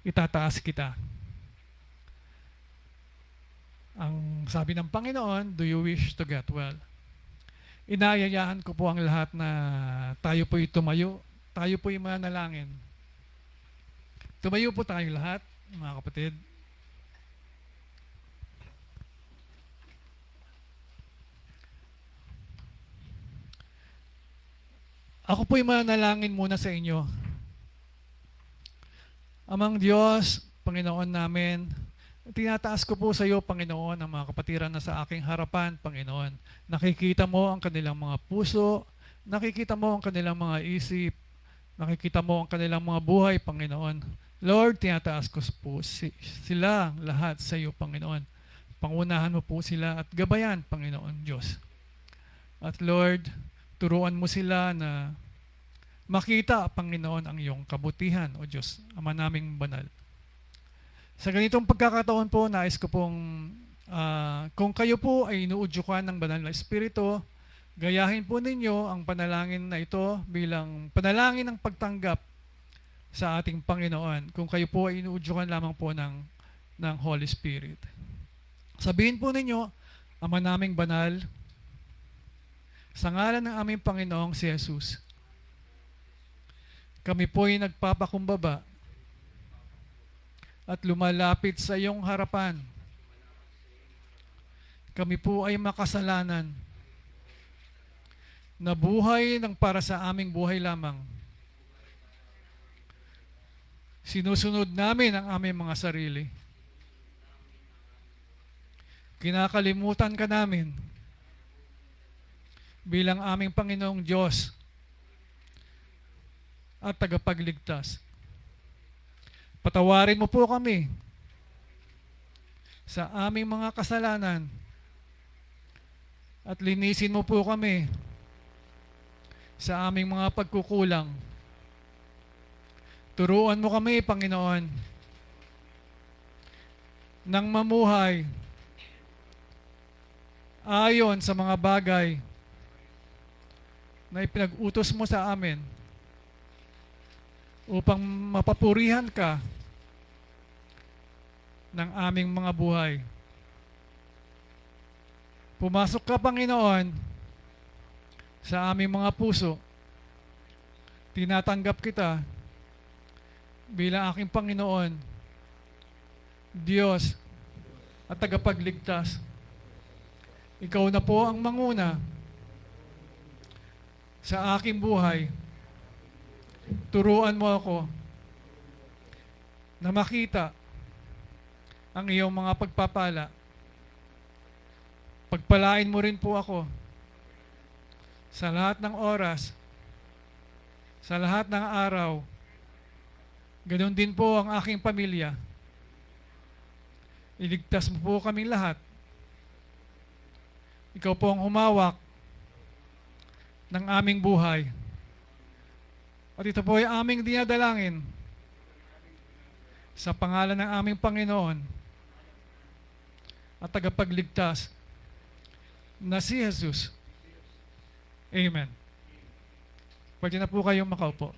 itataas kita. Ang sabi ng Panginoon, do you wish to get well? Inayayahan ko po ang lahat na tayo po'y tumayo, tayo po'y manalangin. Tumayo po tayo lahat, mga kapatid. Ako po'y manalangin muna sa inyo. Amang Diyos, Panginoon namin, tinataas ko po sa iyo, Panginoon, ang mga kapatiran na sa aking harapan, Panginoon. Nakikita mo ang kanilang mga puso, nakikita mo ang kanilang mga isip, nakikita mo ang kanilang mga buhay, Panginoon. Lord, tinataas ko po sila lahat sa iyo, Panginoon. Pangunahan mo po sila at gabayan, Panginoon Diyos. At Lord, turuan mo sila na makita, Panginoon, ang iyong kabutihan, O Diyos, Ama naming banal. Sa ganitong pagkakataon po, nais ko pong, kung kayo po ay inuudyukan ng banal na Espiritu, gayahin po ninyo ang panalangin na ito bilang panalangin ng pagtanggap sa ating Panginoon. Kung kayo po ay inuudyukan lamang po ng Holy Spirit. Sabihin po ninyo, Ama naming banal, sa ngalan ng aming Panginoong si Jesus, kami po'y nagpapakumbaba at lumalapit sa iyong harapan. Kami po ay makasalanan na buhay ng para sa aming buhay lamang. Sinusunod namin ang aming mga sarili. Kinakalimutan ka namin bilang aming Panginoong Diyos at tagapagligtas. Patawarin mo po kami sa aming mga kasalanan at linisin mo po kami sa aming mga pagkukulang. Turuan mo kami, Panginoon, nang mamuhay ayon sa mga bagay na ipinag-utos mo sa amin upang mapapurihan ka ng aming mga buhay. Pumasok ka, Panginoon, sa aming mga puso. Tinatanggap kita bilang aking Panginoon, Diyos at tagapagligtas. Ikaw na po ang manguna sa aking buhay. Turuan mo ako na makita ang iyong mga pagpapala. Pagpalain mo rin po ako sa lahat ng oras sa lahat ng araw. Ganon din po ang aking pamilya. Iligtas mo po kaming lahat. Ikaw po ang humawak ng aming buhay. At ito po ay aming dinadalangin sa pangalan ng aming Panginoon at tagapagligtas na si Jesus. Amen. Pwede na po kayong makaupo.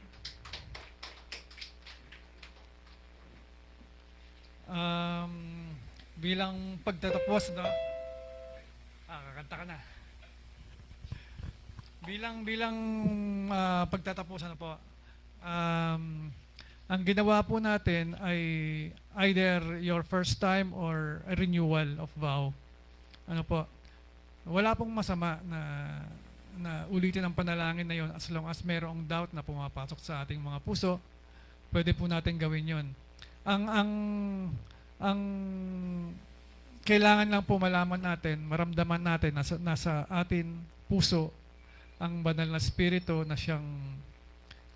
Bilang pagtatapos, no? Kakanta ka na. Bilang pagtatapusan na po, ang ginawa po natin ay either your first time or a renewal of vow. Ano po? Wala pong masama na ulitin ang panalangin na yon as long as merong doubt na pumapasok sa ating mga puso. Pwede po natin gawin yon. Ang kailangan lang po malaman natin, maramdaman natin nasa atin puso ang banal na spirito na siyang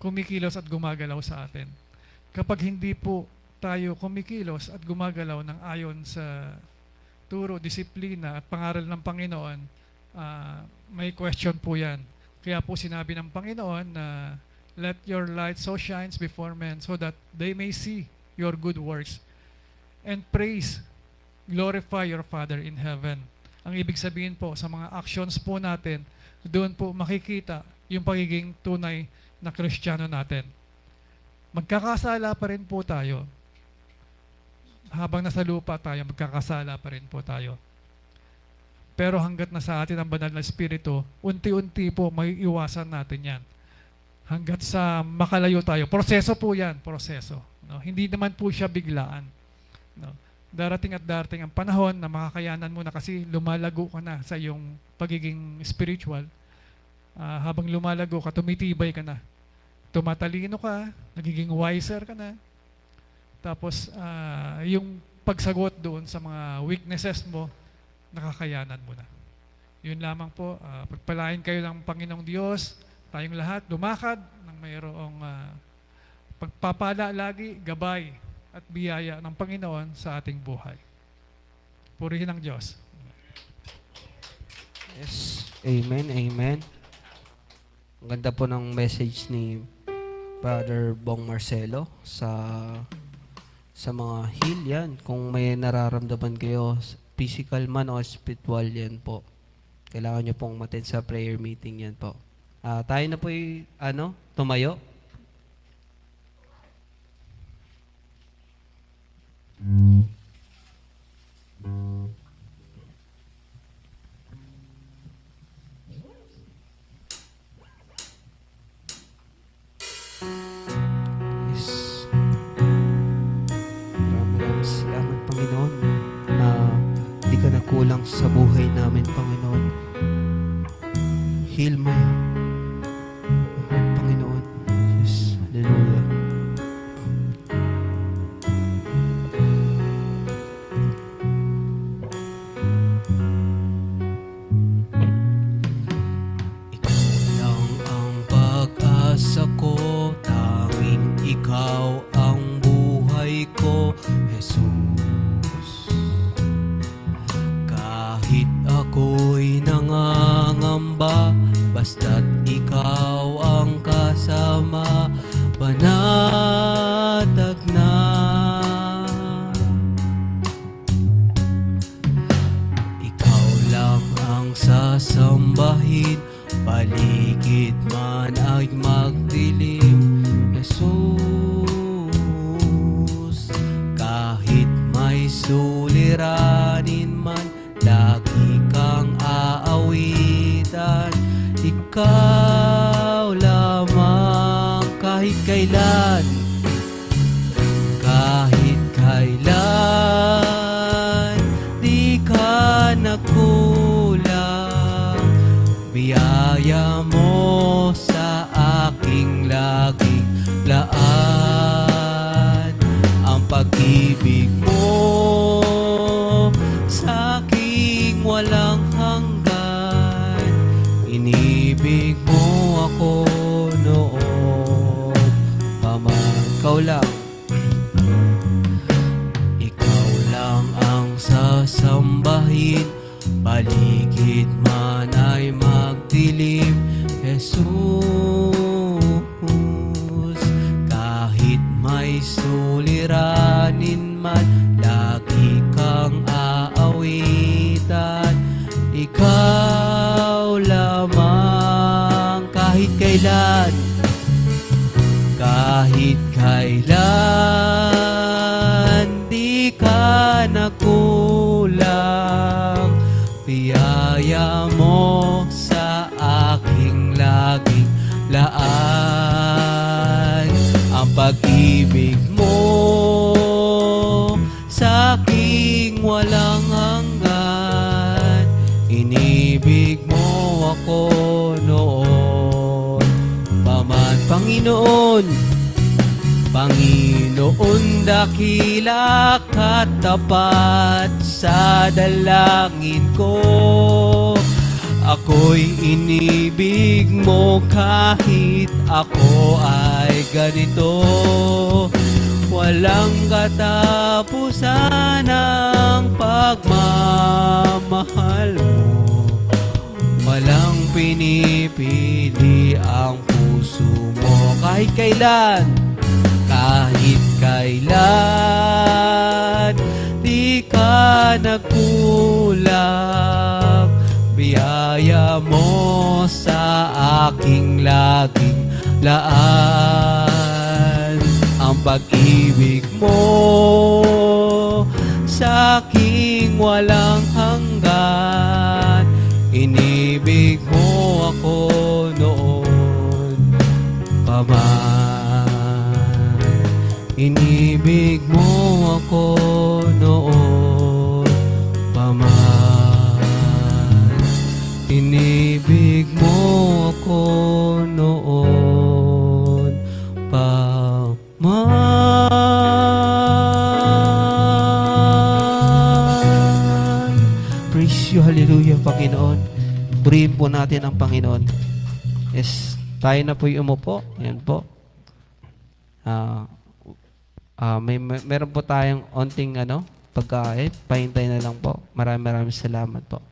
kumikilos at gumagalaw sa atin. Kapag hindi po tayo kumikilos at gumagalaw ng ayon sa turo, disiplina at pangaral ng Panginoon, may question po yan. Kaya po sinabi ng Panginoon na let your light so shines before men so that they may see your good works and glorify your Father in heaven. Ang ibig sabihin po sa mga actions po natin, doon po makikita yung pagiging tunay na Kristiyano natin. Magkakasala pa rin po tayo. Habang nasa lupa tayo, magkakasala pa rin po tayo. Pero hanggat nasa atin ang banal na Espiritu, unti-unti po may iwasan natin yan. Hanggat sa makalayo tayo. Proseso po yan, proseso. No? Hindi naman po siya biglaan. No? Darating at darating ang panahon na makakayanan mo na kasi lumalago ka na sa iyong pagiging spiritual. Habang lumalago ka, tumitibay ka na. Tumatalino ka, nagiging wiser ka na. Tapos, yung pagsagot doon sa mga weaknesses mo, nakakayanan mo na. Yun lamang po, pagpalain kayo ng Panginoong Diyos, tayong lahat, lumakad ng mayroong pagpapala lagi, gabay, at biyaya ng Panginoon sa ating buhay. Purihin ang Diyos. Yes. Amen, amen. Ang ganda po ng message ni Brother Bong Marcelo sa mga heal yan. Kung may nararamdaman kayo, physical man o spiritual yan po. Kailangan nyo pong matin sa prayer meeting yan po. Tayo na po tumayo. Yes. Maraming salamat, Panginoon, na hindi ka nakulang sa buhay namin, Panginoon. Heal my heart, Panginoon. Yes. Hallelujah. Ikaw ang buhay ko, Jesus. Kahit ako'y nangangamba, basta't ikaw ang kasama, panatag na. Ikaw lang ang sasambahin, paligid man ay magdilim, Jesus. Kahit may suliranin man, lagi kang aawitan. Ikaw lamang kahit kailan, di ka nagkulang. Biyaya mo sa aking laging laan, ang pag-ibig mo sa aking walang hanggan. Inibig mo ako noon. ikaw lang. Ikaw lang ang sasambahin, paligid man ay magdilim. Jesus, kahit may suliranin man, lagi kang aawitan. Ikaw lamang kahit kailan, kahit kailan, di ka nagkulang. Biyaya mo sa aking laging laan, ang pag-ibig mo sa aking walang hanggan. Inibig mo ako noon paman. Panginoon, Panginoon, dakila ka tapat sa dalangin ko. Ako'y inibig mo kahit ako ay ganito. Walang katapusan ang pagmamahal mo. Walang pinipili ang puso mo. Kahit kailan, kahit kailan, di ka nagkulang. Biyaya mo sa aking laging laan, ang pag-ibig mo sa aking walang hanggan. Inibig mo ako noon paman. Inibig mo ako noon paman. Inibig mo ako noon paman. Praise you, hallelujah, Panginoon. Purihin po natin ang Panginoon. Yes, tayo na po yung umupo. Yan po. Meron po tayong onting pagkain. Pahintay na lang po. Maraming salamat po.